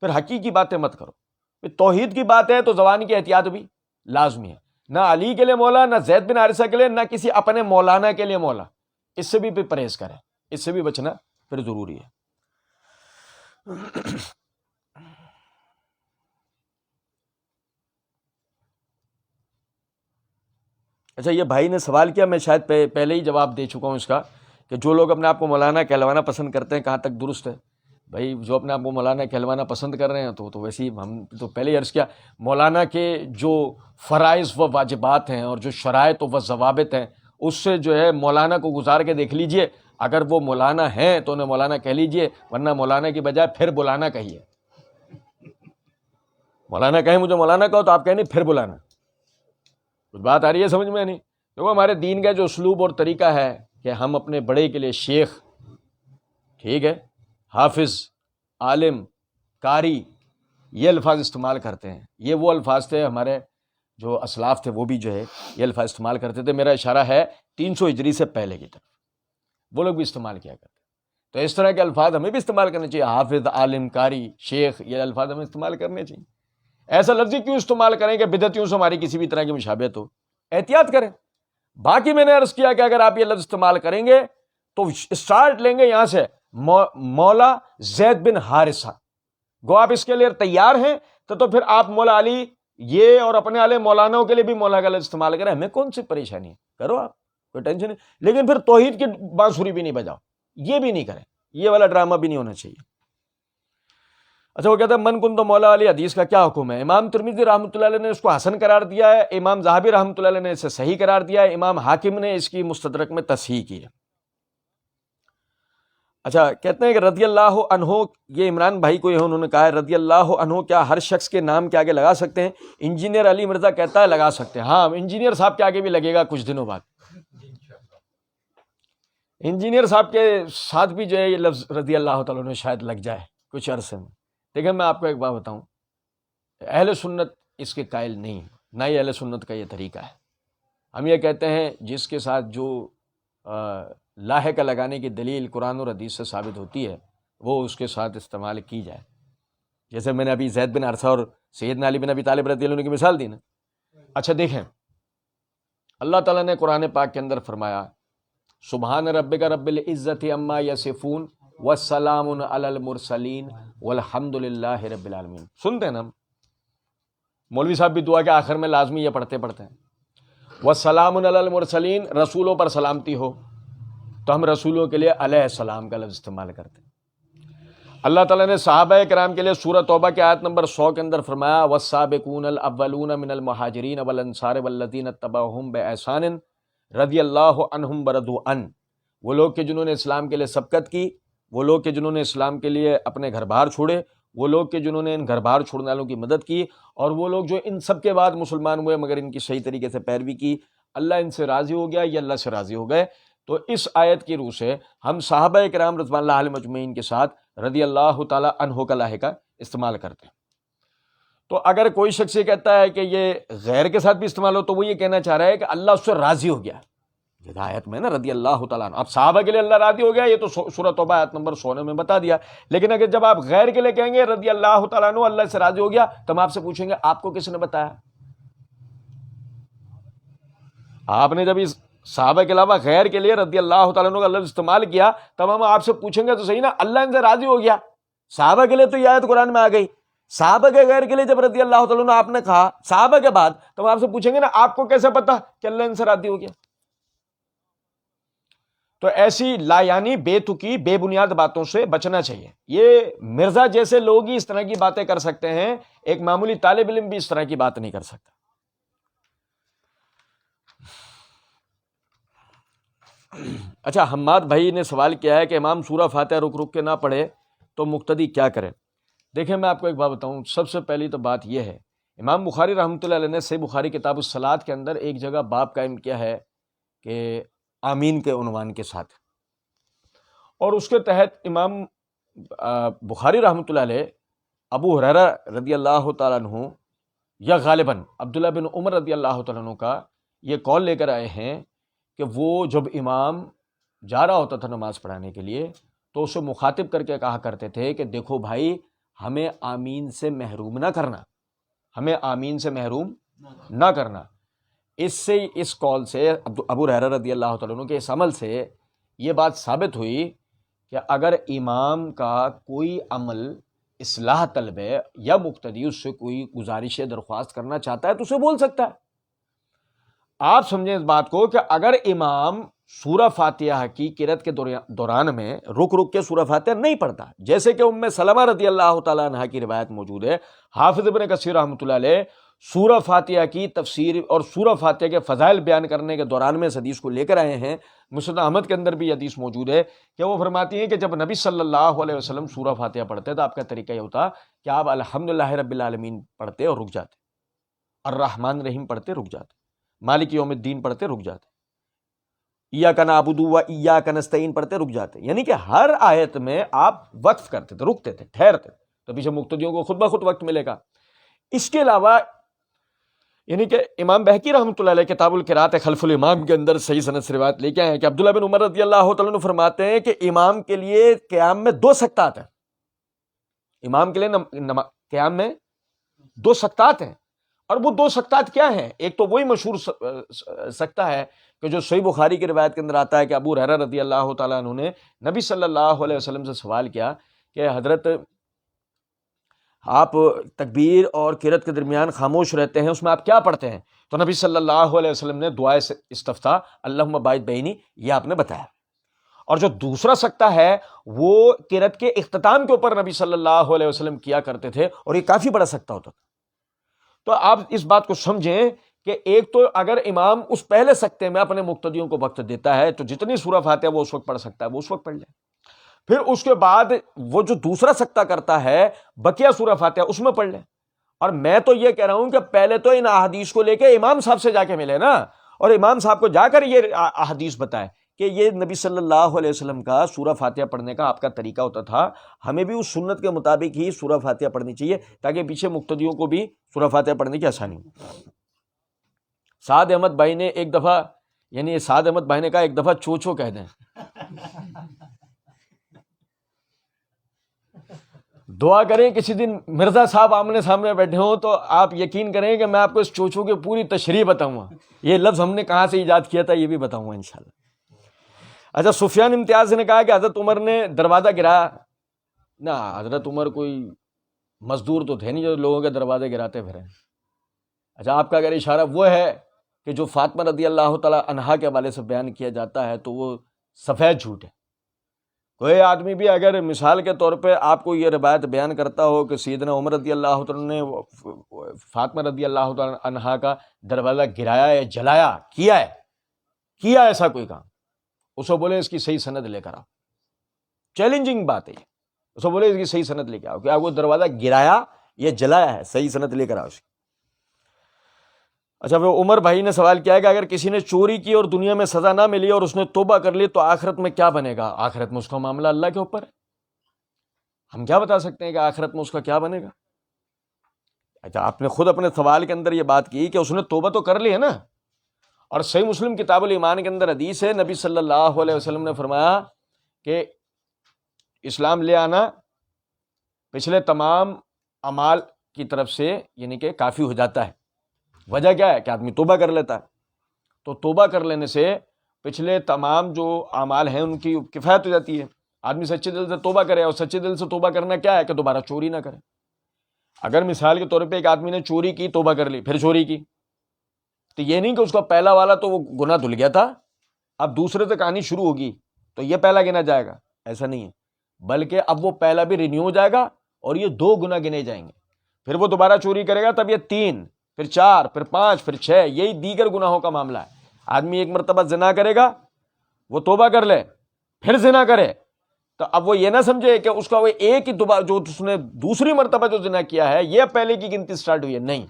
[SPEAKER 1] پھر حقیقی باتیں مت کرو۔ پھر توحید کی بات ہے تو زبان کی احتیاط بھی لازمی ہے، نہ علی کے لیے مولا، نہ زید بن حارثہ کے لیے، نہ کسی اپنے مولانا کے لیے مولا، اس سے بھی پرہیز کریں، اس سے بھی بچنا پھر ضروری ہے۔ اچھا یہ بھائی نے سوال کیا، میں شاید پہلے ہی جواب دے چکا ہوں اس کا کہ جو لوگ اپنے آپ کو مولانا کہلوانا پسند کرتے ہیں کہاں تک درست ہے؟ بھائی جو اپنے آپ کو مولانا کہلوانا پسند کر رہے ہیں تو ویسے ہی ہم تو پہلے ہی عرض کیا مولانا کے جو فرائض و واجبات ہیں اور جو شرائط و ضوابط ہیں اس سے جو ہے مولانا کو گزار کے دیکھ لیجئے، اگر وہ مولانا ہیں تو انہیں مولانا کہہ لیجئے، ورنہ مولانا کی بجائے پھر بلانا کہیے۔ مولانا کہیں مجھے مولانا کہو تو آپ کہیں نہیں پھر بلانا۔ کچھ بات آ رہی ہے سمجھ میں؟ نہیں دیکھو ہمارے دین کا جو اسلوب اور طریقہ ہے کہ ہم اپنے بڑے کے لیے شیخ، ٹھیک ہے، حافظ، عالم، قاری یہ الفاظ استعمال کرتے ہیں۔ یہ وہ الفاظ تھے ہمارے جو اسلاف تھے وہ بھی جو ہے یہ الفاظ استعمال کرتے تھے۔ میرا اشارہ ہے 300 ہجری سے پہلے کی طرف، وہ لوگ بھی استعمال کیا کرتے تو اس طرح کے الفاظ ہمیں بھی استعمال کرنے چاہیے، حافظ، عالم، قاری، شیخ، یہ الفاظ ہمیں استعمال کرنے چاہیے۔ ایسا لفظی کیوں استعمال کریں کہ بدعتیوں سے ہماری کسی بھی طرح کی مشابہت ہو؟ احتیاط کریں۔ باقی میں نے عرض کیا کہ اگر آپ یہ لفظ استعمال کریں گے تو اسٹارٹ لیں گے یہاں سے، مولا زید بن حارثہ، گو آپ اس کے لیے تیار ہیں تو پھر آپ مولا علی یہ اور اپنے والے مولانوں کے لیے بھی مولا کا لفظ استعمال کریں، ہمیں کون سی پریشانی ہے، کرو آپ، کوئی ٹینشن نہیں، لیکن پھر توحید کی بانسری بھی نہیں بجاؤ، یہ بھی نہیں کریں، یہ والا ڈرامہ بھی نہیں ہونا چاہیے۔ اچھا، وہ کہتا ہے من کن تو مولا علی، حدیث کا کیا حکم ہے؟ امام ترمذی رحمۃ اللہ علیہ نے اس کو حسن قرار دیا ہے، امام ذہبی رحمۃ اللہ علیہ نے اسے صحیح قرار دیا ہے، امام حاکم نے اس کی مستدرک میں تصحیح کی ہے۔ اچھا، کہتے ہیں کہ رضی اللہ عنہ، یہ عمران بھائی کو انہوں نے کہا ہے رضی اللہ عنہ کیا ہر شخص کے نام کے آگے لگا سکتے ہیں؟ انجینئر علی مرزا کہتا ہے لگا سکتے ہیں، ہاں انجینئر صاحب کے آگے بھی لگے گا کچھ دنوں بعد، انجینئر صاحب کے ساتھ بھی جو ہے یہ لفظ رضی اللہ تعالیٰ عنہ شاید لگ جائے کچھ عرصے میں۔ دیکھیں میں آپ کو ایک بات بتاؤں، اہل سنت اس کے قائل نہیں، نہ ہی اہل سنت کا یہ طریقہ ہے۔ ہم یہ کہتے ہیں جس کے ساتھ جو لاحقہ لگانے کی دلیل قرآن اور حدیث سے ثابت ہوتی ہے وہ اس کے ساتھ استعمال کی جائے۔ جیسے میں نے ابھی زید بن حارثہ اور سیدنا علی بن ابی طالب رضی اللہ عنہ کی مثال دی نا۔ اچھا دیکھیں، اللہ تعالیٰ نے قرآن پاک کے اندر فرمایا سبحان ربک رب العزت عما یصفون والسلام علی المرسلین والحمد للہ رب العالمین۔ سنتے ہیں نا ہم، مولوی صاحب بھی دعا کے آخر میں لازمی یہ پڑھتے ہیں والسلام علی المرسلین، رسولوں پر سلامتی ہو، تو ہم رسولوں کے لیے علیہ السلام کا لفظ استعمال کرتے ہیں۔ اللہ تعالیٰ نے صحابہ کرام کے لیے سورہ توبہ کے آیت نمبر 100 کے اندر فرمایا والسابقون الاولون من المہاجرین والانصار والذین اتبعوہم بإحسان رضی اللہ عنہم ورضوا عنہ، وہ لوگ کہ جنہوں نے اسلام کے لیے سبقت کی، وہ لوگ کہ جنہوں نے اسلام کے لیے اپنے گھر بار چھوڑے، وہ لوگ کہ جنہوں نے ان گھر بار چھوڑنے والوں کی مدد کی، اور وہ لوگ جو ان سب کے بعد مسلمان ہوئے مگر ان کی صحیح طریقے سے پیروی کی، اللہ ان سے راضی ہو گیا، یہ اللہ سے راضی ہو گئے۔ تو اس آیت کی روح سے ہم صحابہ کرام رضوان اللہ علیہم اجمعین کے ساتھ رضی اللہ تعالی عنہ کا لاحقہ استعمال کرتے ہیں۔ تو اگر کوئی شخص یہ کہتا ہے کہ یہ غیر کے ساتھ بھی استعمال ہو تو وہ یہ کہنا چاہ رہا ہے کہ اللہ اس سے راضی ہو گیا، ہدایت میں نا رضی اللہ تعالیٰ عنہ، اب صحابہ کے لیے اللہ راضی ہو گیا یہ تو سورہ توبہ آیت نمبر 100 میں بتا دیا، لیکن اگر جب آپ غیر کے لیے کہیں گے رضی اللہ تعالیٰ عنہ اللہ سے راضی ہو گیا تو ہم آپ سے پوچھیں گے آپ کو کس نے بتایا؟ آپ نے جب اس صحابہ کے علاوہ غیر کے لیے رضی اللہ تعالیٰ عنہ کا لفظ استعمال کیا تب ہم آپ سے پوچھیں گے تو صحیح نا اللہ ان سے راضی ہو گیا، صحابہ کے لیے تو یہ آیت قرآن میں آ گئی، صحابہ کے غیر کے لیے جب رضی اللہ تعالیٰ عنہ آپ نے کہا صحابہ کے بعد تو ہم آپ سے پوچھیں گے نا آپ کو کیسے پتا کہ اللہ ان سے راضی ہو گیا؟ تو ایسی لا یعنی بے تکی بے بنیاد باتوں سے بچنا چاہیے۔ یہ مرزا جیسے لوگ ہی اس طرح کی باتیں کر سکتے ہیں، ایک معمولی طالب علم بھی اس طرح کی بات نہیں کر سکتا۔ اچھا، حماد بھائی نے سوال کیا ہے کہ امام سورہ فاتحہ رک رک کے نہ پڑھے تو مقتدی کیا کرے؟ دیکھیں میں آپ کو ایک بات بتاؤں، سب سے پہلی تو بات یہ ہے امام بخاری رحمۃ اللہ علیہ نے صحیح بخاری کتاب الصلاۃ کے اندر ایک جگہ باب قائم کیا ہے کہ آمین کے عنوان کے ساتھ، اور اس کے تحت امام بخاری رحمۃ اللہ علیہ ابو ہریرہ رضی اللہ تعالیٰ عنہ یا غالباً عبداللہ بن عمر رضی اللہ تعالیٰ عنہ کا یہ قول لے کر آئے ہیں کہ وہ جب امام جا رہا ہوتا تھا نماز پڑھانے کے لیے تو اسے مخاطب کر کے کہا کرتے تھے کہ دیکھو بھائی ہمیں آمین سے محروم نہ کرنا، ہمیں آمین سے محروم نہ کرنا۔ اس قول سے ابو ہریرہ رضی اللہ تعالیٰ عنہ کے اس عمل سے یہ بات ثابت ہوئی کہ اگر امام کا کوئی عمل اصلاح طلب ہے یا مقتدی اس سے کوئی گزارش درخواست کرنا چاہتا ہے تو اسے بول سکتا ہے۔ آپ سمجھیں اس بات کو کہ اگر امام سورہ فاتحہ کی قرأت کے دوران میں رک رک کے سورہ فاتحہ نہیں پڑھتا، جیسے کہ ام سلمہ رضی اللہ تعالیٰ عنہ کی روایت موجود ہے، حافظ ابن کثیر رحمۃ اللہ علیہ سورہ فاتحہ کی تفسیر اور سورہ فاتحہ کے فضائل بیان کرنے کے دوران میں اس حدیث کو لے کر آئے ہیں، مسند احمد کے اندر بھی حدیث موجود ہے کہ وہ فرماتی ہیں کہ جب نبی صلی اللہ علیہ وسلم سورہ فاتحہ پڑھتے تو آپ کا طریقہ یہ ہوتا کہ آپ الحمدللہ رب العالمین پڑھتے اور رک جاتے، الرحمن الرحیم پڑھتے رک جاتے، مالک یوم الدین پڑھتے رک جاتے، ایاک نعبد و ایاک نستعین پڑھتے رک جاتے، یعنی کہ ہر آیت میں آپ وقف کرتے تھے، رکتے تھے، ٹھہرتے، تو پیچھے مقتدیوں کو خود بخود وقت ملے گا۔ اس کے علاوہ یعنی کہ امام بہقی رحمۃ اللہ علیہ کتاب القراءۃ خلف الامام کے اندر صحیح سند سے روایت لے کے آئے ہیں کہ عبداللہ بن عمر رضی اللہ تعالیٰ عنہ فرماتے ہیں کہ امام کے لیے قیام میں 2 سکتات ہیں. امام کے لیے قیام میں 2 سکتات ہیں. اور وہ 2 سکتات کیا ہیں؟ ایک تو وہی مشہور سکتہ ہے کہ جو صحیح بخاری کی روایت کے اندر آتا ہے کہ ابو ہریرہ رضی اللہ تعالیٰ عنہ نے نبی صلی اللہ علیہ وسلم سے سوال کیا کہ حضرت آپ تکبیر اور قرات کے درمیان خاموش رہتے ہیں، اس میں آپ کیا پڑھتے ہیں؟ تو نبی صلی اللہ علیہ وسلم نے دعائے استفتاح اللہم باعث بینی یہ آپ نے بتایا. اور جو دوسرا سکتہ ہے وہ قرات کے اختتام کے اوپر نبی صلی اللہ علیہ وسلم کیا کرتے تھے، اور یہ کافی بڑا سکتہ ہوتا تھا. تو آپ اس بات کو سمجھیں کہ ایک تو اگر امام اس پہلے سکتے میں اپنے مقتدیوں کو وقت دیتا ہے تو جتنی سورہ فاتحہ وہ اس وقت پڑھ سکتا ہے وہ اس وقت پڑھ لے. پھر اس کے بعد وہ جو دوسرا سکتہ کرتا ہے بقیہ سورہ فاتحہ اس میں پڑھ لے. اور میں تو یہ کہہ رہا ہوں کہ پہلے تو ان احادیث کو لے کے امام صاحب سے جا کے ملے نا، اور امام صاحب کو جا کر یہ احادیث بتائے کہ یہ نبی صلی اللہ علیہ وسلم کا سورہ فاتحہ پڑھنے کا آپ کا طریقہ ہوتا تھا، ہمیں بھی اس سنت کے مطابق ہی سورہ فاتحہ پڑھنی چاہیے تاکہ پیچھے مقتدیوں کو بھی سورہ فاتحہ پڑھنے کی آسانی ہو. سعد احمد بھائی نے ایک دفعہ، یعنی سعد احمد بھائی نے کہا ایک دفعہ چوچو کہہ دیں. دعا کریں کسی دن مرزا صاحب آمنے سامنے بیٹھے ہوں تو آپ یقین کریں کہ میں آپ کو اس چوچو کی پوری تشریح بتاؤں گا. یہ لفظ ہم نے کہاں سے ایجاد کیا تھا یہ بھی بتاؤں گا انشاءاللہ. اچھا، سفیان امتیاز نے کہا کہ حضرت عمر نے دروازہ گرایا. نہ، حضرت عمر کوئی مزدور تو تھے نہیں جو لوگوں کے دروازے گراتے پھرے. اچھا، آپ کا اگر اشارہ وہ ہے کہ جو فاطمہ رضی اللہ تعالی عنہا کے حوالے سے بیان کیا جاتا ہے تو وہ سفید جھوٹ ہے. کوئی آدمی بھی اگر مثال کے طور پہ آپ کو یہ روایت بیان کرتا ہو کہ سیدنا عمر رضی اللہ تعالیٰ نے فاطمہ رضی اللہ تعالیٰ عنہا کا دروازہ گرایا ہے، جلایا، کیا ایسا کوئی کام، اس کو بولے اس کی صحیح سند لے کر آؤ. چیلنجنگ بات ہے یہ. اس کو بولے اس کی صحیح سند لے کے آؤ کہ آپ کو دروازہ گرایا یا جلایا ہے، صحیح سند لے کر آؤ اس کی. اچھا، وہ عمر بھائی نے سوال کیا ہے کہ اگر کسی نے چوری کی اور دنیا میں سزا نہ ملی اور اس نے توبہ کر لی تو آخرت میں کیا بنے گا؟ آخرت میں اس کا معاملہ اللہ کے اوپر ہے. ہم کیا بتا سکتے ہیں کہ آخرت میں اس کا کیا بنے گا؟ اچھا، آپ نے خود اپنے سوال کے اندر یہ بات کی کہ اس نے توبہ تو کر لی ہے نا. اور صحیح مسلم کتاب الایمان کے اندر حدیث ہے، نبی صلی اللہ علیہ وسلم نے فرمایا کہ اسلام لے آنا پچھلے تمام اعمال کی طرف سے یعنی کہ کافی ہو جاتا ہے. وجہ کیا ہے کہ آدمی توبہ کر لیتا ہے. تو توبہ کر لینے سے پچھلے تمام جو اعمال ہیں ان کی کفایت ہو جاتی ہے. آدمی سچے دل سے توبہ کرے، اور سچے دل سے توبہ کرنا کیا ہے کہ دوبارہ چوری نہ کرے. اگر مثال کے طور پہ ایک آدمی نے چوری کی، توبہ کر لی، پھر چوری کی، تو یہ نہیں کہ اس کا پہلا والا تو وہ گناہ دھل گیا تھا، اب دوسرے سے کہانی شروع ہوگی تو یہ پہلا گنا جائے گا. ایسا نہیں ہے، بلکہ اب وہ پہلا بھی رینیو ہو جائے گا اور یہ 2 گناہ گنے جائیں گے. پھر وہ دوبارہ چوری کرے گا تب یہ 3، پھر 4، پھر 5، پھر 6، یہی دیگر گناہوں کا معاملہ ہے. آدمی ایک مرتبہ زنا کرے گا، وہ توبہ کر لے، پھر زنا کرے، تو اب وہ یہ نہ سمجھے کہ اس کا وہ ایک ہی دوبارہ جو اس نے دوسری مرتبہ جو زنا کیا ہے یہ پہلے کی گنتی سٹارٹ ہوئی ہے. نہیں،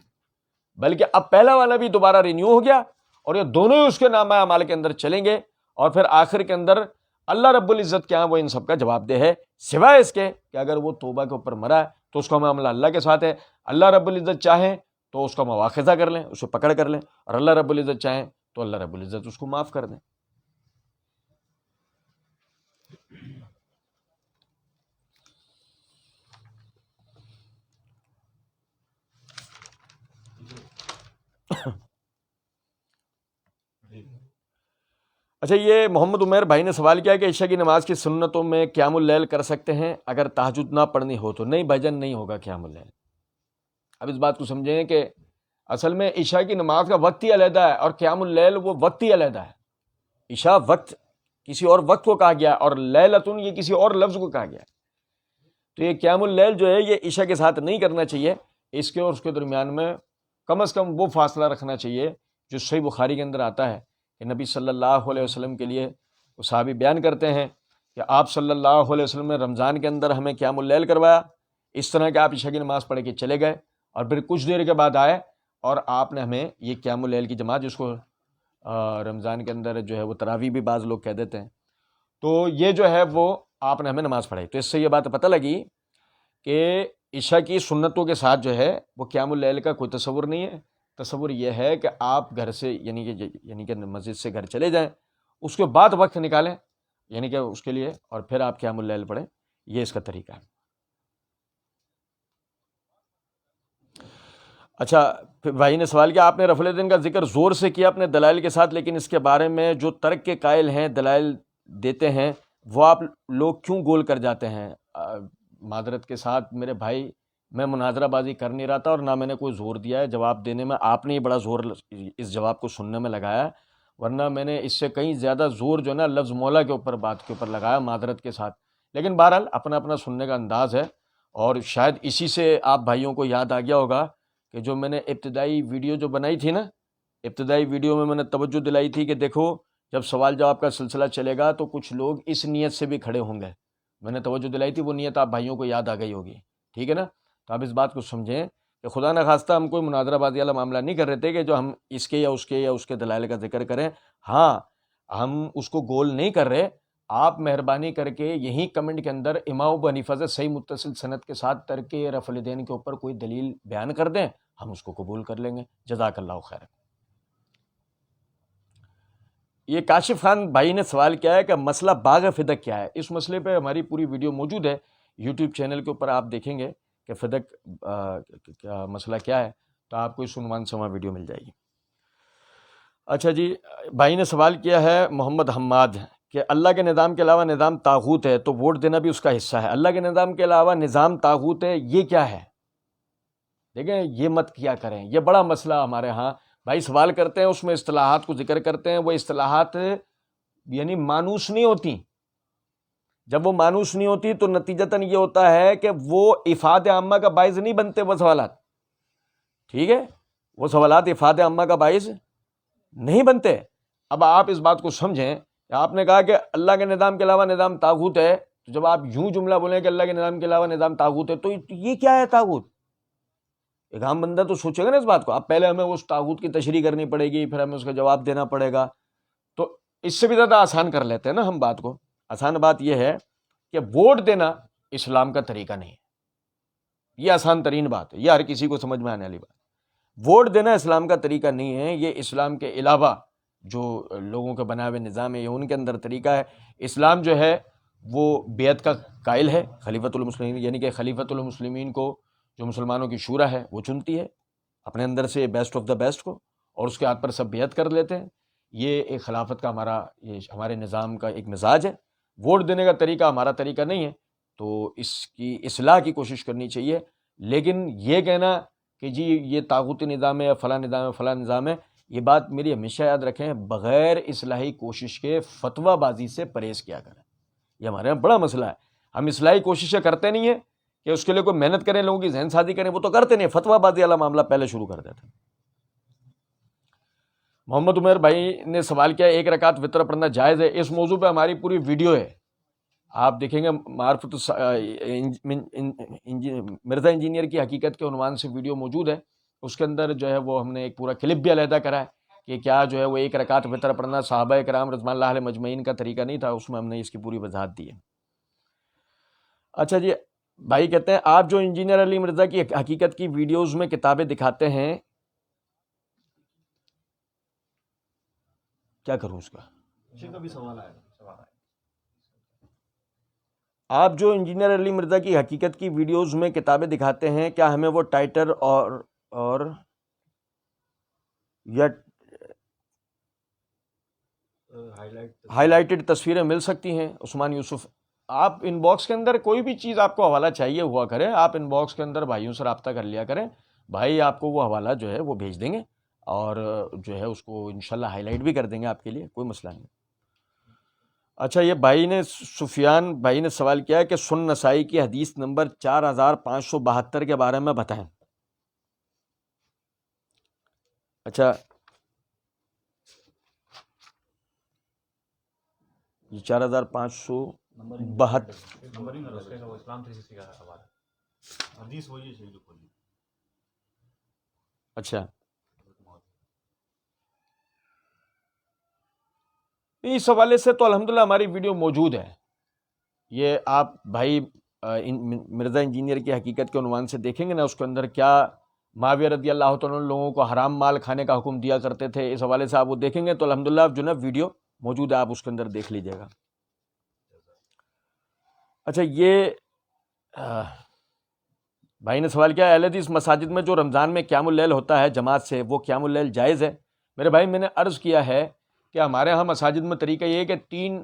[SPEAKER 1] بلکہ اب پہلا والا بھی دوبارہ رینیو ہو گیا اور یہ دونوں ہی اس کے نامہ اعمال کے اندر چلیں گے. اور پھر آخر کے اندر اللہ رب العزت کے ہاں وہ ان سب کا جواب دہ ہے، سوائے اس کے کہ اگر وہ توبہ کے اوپر مرا ہے تو اس کا معاملہ اللہ کے ساتھ ہے. اللہ رب العزت چاہیں تو اس کا مواخذہ کر لیں، اسے پکڑ کر لیں، اور اللہ رب العزت چاہیں تو اللہ رب العزت اس کو معاف کر دیں. اچھا، یہ محمد عمیر بھائی نے سوال کیا کہ عشاء کی نماز کی سنتوں میں قیام اللیل کر سکتے ہیں اگر تہجد نہ پڑھنی ہو تو؟ نہیں بھائی جان، نہیں ہوگا قیام اللیل. اب اس بات کو سمجھیں کہ اصل میں عشاء کی نماز کا وقت ہی علیحدہ ہے اور قیام اللیل وہ وقت ہی علیحدہ ہے. عشاء وقت کسی اور وقت کو کہا گیا اور لیلتن یہ کسی اور لفظ کو کہا گیا. تو یہ قیام اللیل جو ہے یہ عشاء کے ساتھ نہیں کرنا چاہیے. اس کے اور اس کے درمیان میں کم از کم وہ فاصلہ رکھنا چاہیے جو صحیح بخاری کے اندر آتا ہے کہ نبی صلی اللہ علیہ وسلم کے لیے وہ صحابی بیان کرتے ہیں کہ آپ صلی اللہ علیہ وسلم نے رمضان کے اندر ہمیں قیام اللیل کروایا، اس طرح کہ آپ عشاء کی نماز پڑھ کے چلے گئے اور پھر کچھ دیر کے بعد آئے اور آپ نے ہمیں یہ قیام اللیل کی جماعت، جس کو رمضان کے اندر جو ہے وہ تراویح بھی بعض لوگ کہہ دیتے ہیں، تو یہ جو ہے وہ آپ نے ہمیں نماز پڑھائی. تو اس سے یہ بات پتہ لگی کہ عشاء کی سنتوں کے ساتھ جو ہے وہ قیام اللیل کا کوئی تصور نہیں ہے. تصور یہ ہے کہ آپ گھر سے یعنی کہ مسجد سے گھر چلے جائیں، اس کے بعد وقت نکالیں یعنی کہ اس کے لیے، اور پھر آپ قیام اللیل پڑھیں، یہ اس کا طریقہ ہے۔ اچھا، پھر بھائی نے سوال کیا، آپ نے رفع الیدین کا ذکر زور سے کیا اپنے دلائل کے ساتھ، لیکن اس کے بارے میں جو ترک کے قائل ہیں، دلائل دیتے ہیں، وہ آپ لوگ کیوں گول کر جاتے ہیں؟ معذرت کے ساتھ میرے بھائی، میں مناظرہ بازی کر نہیں رہا تھا، اور نہ میں نے کوئی زور دیا ہے جواب دینے میں، آپ نے ہی بڑا زور اس جواب کو سننے میں لگایا، ورنہ میں نے اس سے کہیں زیادہ زور جو ہے نا لفظ مولا کے اوپر، بات کے اوپر لگایا، معذرت کے ساتھ۔ لیکن بہرحال اپنا اپنا سننے کا انداز ہے، اور شاید اسی سے آپ بھائیوں کو یاد آ گیا ہوگا کہ جو میں نے ابتدائی ویڈیو جو بنائی تھی نا، ابتدائی ویڈیو میں نے توجہ دلائی تھی کہ دیکھو جب سوال جواب کا سلسلہ چلے گا تو کچھ لوگ اس نیت سے بھی کھڑے ہوں گے، میں نے توجہ دلائی تھی، وہ نیت آپ بھائیوں کو یاد آ گئی ہوگی، ٹھیک ہے نا؟ تو آپ اس بات کو سمجھیں کہ خدا نخواستہ ہم کوئی مناظرہ بازی والا معاملہ نہیں کر رہے تھے کہ جو ہم اس کے یا اس کے دلائل کا ذکر کریں۔ ہاں، ہم اس کو گول نہیں کر رہے، آپ مہربانی کر کے یہی کمنٹ کے اندر امام ابو حنیفہ سے صحیح متصل سند کے ساتھ ترک رفع الیدین کے اوپر کوئی دلیل بیان کر دیں، ہم اس کو قبول کر لیں گے۔ جزاک اللہ خیر۔ یہ کاشف خان بھائی نے سوال کیا ہے کہ مسئلہ باغ فدق کیا ہے؟ اس مسئلے پہ ہماری پوری ویڈیو موجود ہے یوٹیوب چینل کے اوپر، آپ دیکھیں گے کہ فدق کا مسئلہ کیا ہے، تو آپ کو اس عنوان سے وہاں ویڈیو مل جائے گی۔ اچھا جی، بھائی نے سوال کیا ہے محمد حماد کہ اللہ کے نظام کے علاوہ نظام طاغوت ہے تو ووٹ دینا بھی اس کا حصہ ہے۔ اللہ کے نظام کے علاوہ نظام طاغوت ہے، یہ کیا ہے؟ دیکھیں، یہ مت کیا کریں، یہ بڑا مسئلہ ہمارے ہاں بھائی سوال کرتے ہیں، اس میں اصطلاحات کو ذکر کرتے ہیں، وہ اصطلاحات یعنی مانوس نہیں ہوتی۔ جب وہ مانوس نہیں ہوتی تو نتیجتاً یہ ہوتا ہے کہ وہ افاد عامہ کا باعث نہیں بنتے وہ سوالات، ٹھیک ہے؟ وہ سوالات افاد عامہ کا باعث نہیں بنتے۔ اب آپ اس بات کو سمجھیں، آپ نے کہا کہ اللہ کے نظام کے علاوہ نظام طاغوت ہے، تو جب آپ یوں جملہ بولیں کہ اللہ کے نظام کے علاوہ نظام طاغوت ہے، تو یہ کیا ہے طاغوت؟ ایک عام بندہ تو سوچے گا نا اس بات کو، اب پہلے ہمیں اس طاغوت کی تشریح کرنی پڑے گی، پھر ہمیں اس کا جواب دینا پڑے گا، تو اس سے بھی زیادہ آسان کر لیتے ہیں نا ہم بات کو۔ آسان بات یہ ہے کہ ووٹ دینا اسلام کا طریقہ نہیں ہے، یہ آسان ترین بات ہے، یہ ہر کسی کو سمجھ میں آنے والی بات۔ ووٹ دینا اسلام کا طریقہ نہیں ہے، یہ اسلام کے علاوہ جو لوگوں کے بنائے ہوئے نظام ہے یہ ان کے اندر طریقہ ہے۔ اسلام جو ہے وہ بیعت کا قائل ہے، خلیفۃ المسلمین، یعنی کہ خلیفۃ المسلمین کو جو مسلمانوں کی شورا ہے وہ چنتی ہے اپنے اندر سے بیسٹ آف دا بیسٹ کو، اور اس کے ہاتھ پر سب بیعت کر لیتے ہیں۔ یہ ایک خلافت کا ہمارے نظام کا ایک مزاج ہے۔ ووٹ دینے کا طریقہ ہمارا طریقہ نہیں ہے، تو اس کی اصلاح کی کوشش کرنی چاہیے، لیکن یہ کہنا کہ جی یہ طاغوتی نظام ہے، فلاں نظام ہے، فلاں نظام ہے، یہ بات میری ہمیشہ یاد رکھیں، بغیر اصلاحی کوشش کے فتویٰ بازی سے پرہیز کیا کریں۔ یہ ہمارے یہاں بڑا مسئلہ ہے، ہم اصلاحی کوششیں کرتے نہیں ہیں کہ اس کے لیے کوئی محنت کریں، لوگوں کی ذہن سازی کریں، وہ تو کرتے نہیں، فتویٰ بازی والا معاملہ پہلے شروع کر دیتے ہیں۔ محمد عمر بھائی نے سوال کیا ایک رکعت وتر پڑھنا جائز ہے؟ اس موضوع پہ ہماری پوری ویڈیو ہے، آپ دیکھیں گے، معرفت مرزا انجینئر کی حقیقت کے عنوان سے ویڈیو موجود ہے، اس کے اندر جو ہے وہ ہم نے ایک پورا کلپ بھی علیحدہ کرا ہے کہ کیا جو ہے وہ ایک رکعت وتر پڑھنا صحابہ کرام رضوان اللہ علیہ مجمعین کا طریقہ نہیں تھا، اس میں ہم نے اس کی پوری وضاحت دی ہے۔ اچھا جی، بھائی کہتے ہیں آپ جو انجینئر علی مرزا کی حقیقت کی ویڈیوز میں کتابیں دکھاتے ہیں، کیا کروں اس کا بھی سوال ہے؟ آپ جو انجینئر علی مرزا کی حقیقت کی ویڈیوز میں کتابیں دکھاتے ہیں، کیا ہمیں وہ ٹائٹل اور یا ہائی لائٹڈ تصویریں مل سکتی ہیں؟ عثمان یوسف، آپ ان باکس کے اندر کوئی بھی چیز آپ کو حوالہ چاہیے ہوا کرے، آپ ان باکس کے اندر بھائیوں سے رابطہ کر لیا کریں، بھائی آپ کو وہ حوالہ جو ہے وہ بھیج دیں گے، اور جو ہے اس کو انشاءاللہ ہائی لائٹ بھی کر دیں گے آپ کے لیے، کوئی مسئلہ نہیں۔ اچھا، یہ بھائی نے سفیان بھائی نے سوال کیا ہے کہ سنن نسائی کی حدیث نمبر 4572 کے بارے میں بتائیں۔ اچھا، یہ 4572 اچھا، اس حوالے سے تو الحمدللہ ہماری ویڈیو موجود ہے، یہ آپ بھائی مرزا انجینئر کی حقیقت کے عنوان سے دیکھیں گے نا، اس کے اندر کیا معاویہ رضی اللہ تعالیٰ عنہ لوگوں کو حرام مال کھانے کا حکم دیا کرتے تھے، اس حوالے سے آپ وہ دیکھیں گے تو الحمدللہ جو نا ویڈیو موجود ہے، آپ اس کے اندر دیکھ لیجیے گا۔ اچھا، یہ بھائی نے سوال کیا، اہل حدیث مساجد میں جو رمضان میں قیام اللیل ہوتا ہے جماعت سے، وہ قیام اللیل جائز ہے؟ میرے بھائی میں نے عرض کیا ہے کہ ہمارے ہاں مساجد میں طریقہ یہ ہے کہ 3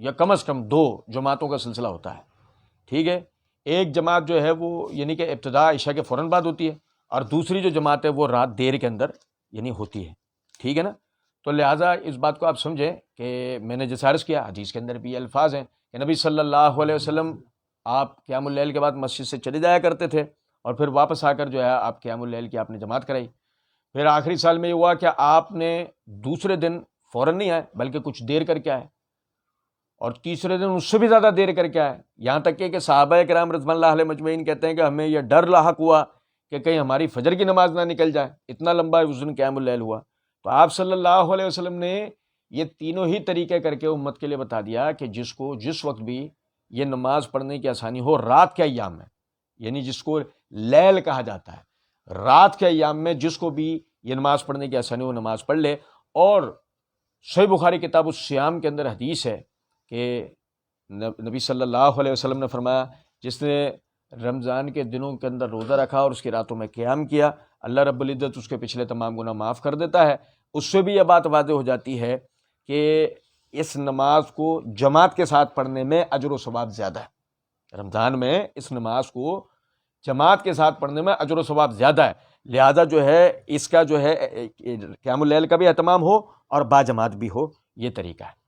[SPEAKER 1] یا کم از کم 2 جماعتوں کا سلسلہ ہوتا ہے، ٹھیک ہے۔ ایک جماعت جو ہے وہ یعنی کہ ابتدا عشاء کے فوراً بعد ہوتی ہے، اور دوسری جو جماعت ہے وہ رات دیر کے اندر یعنی ہوتی ہے، ٹھیک ہے نا۔ تو لہٰذا اس بات کو آپ سمجھیں کہ میں نے جیسے عرض کیا، حدیث کے اندر بھی یہ الفاظ ہیں کہ نبی صلی اللہ علیہ وسلم آپ قیام اللیل کے بعد مسجد سے چلے جایا کرتے تھے، اور پھر واپس آ کر جو ہے آپ قیام اللیل کی آپ نے جماعت کرائی۔ پھر آخری سال میں یہ ہوا کہ آپ نے دوسرے دن فوراً نہیں آئے بلکہ کچھ دیر کر کے آئے، اور تیسرے دن اس سے بھی زیادہ دیر کر کے آئے، یہاں تک کہ صحابہ کرام رضوان اللہ علیہ مجمعین کہتے ہیں کہ ہمیں یہ ڈر لاحق ہوا کہ کہیں ہماری فجر کی نماز نہ نکل جائے، اتنا لمبا اس دن قیام اللیل ہوا۔ تو آپ صلی اللہ علیہ وسلم نے یہ تینوں ہی طریقے کر کے امت کے لیے بتا دیا کہ جس کو جس وقت بھی یہ نماز پڑھنے کی آسانی ہو رات کے ایام میں، یعنی جس کو لیل کہا جاتا ہے، رات کے ایام میں جس کو بھی یہ نماز پڑھنے کی آسانی ہو نماز پڑھ لے۔ اور صحیح بخاری کتاب الصیام کے اندر حدیث ہے کہ نبی صلی اللہ علیہ وسلم نے فرمایا، جس نے رمضان کے دنوں کے اندر روزہ رکھا اور اس کی راتوں میں قیام کیا، اللہ رب العزت اس کے پچھلے تمام گناہ معاف کر دیتا ہے۔ اس سے بھی یہ بات واضح ہو جاتی ہے کہ اس نماز کو جماعت کے ساتھ پڑھنے میں اجر و ثواب زیادہ ہے۔ رمضان میں اس نماز کو جماعت کے ساتھ پڑھنے میں اجر و ثواب زیادہ ہے، لہذا جو ہے اس کا جو ہے قیام اللیل کا بھی اہتمام ہو اور با جماعت بھی ہو، یہ طریقہ ہے۔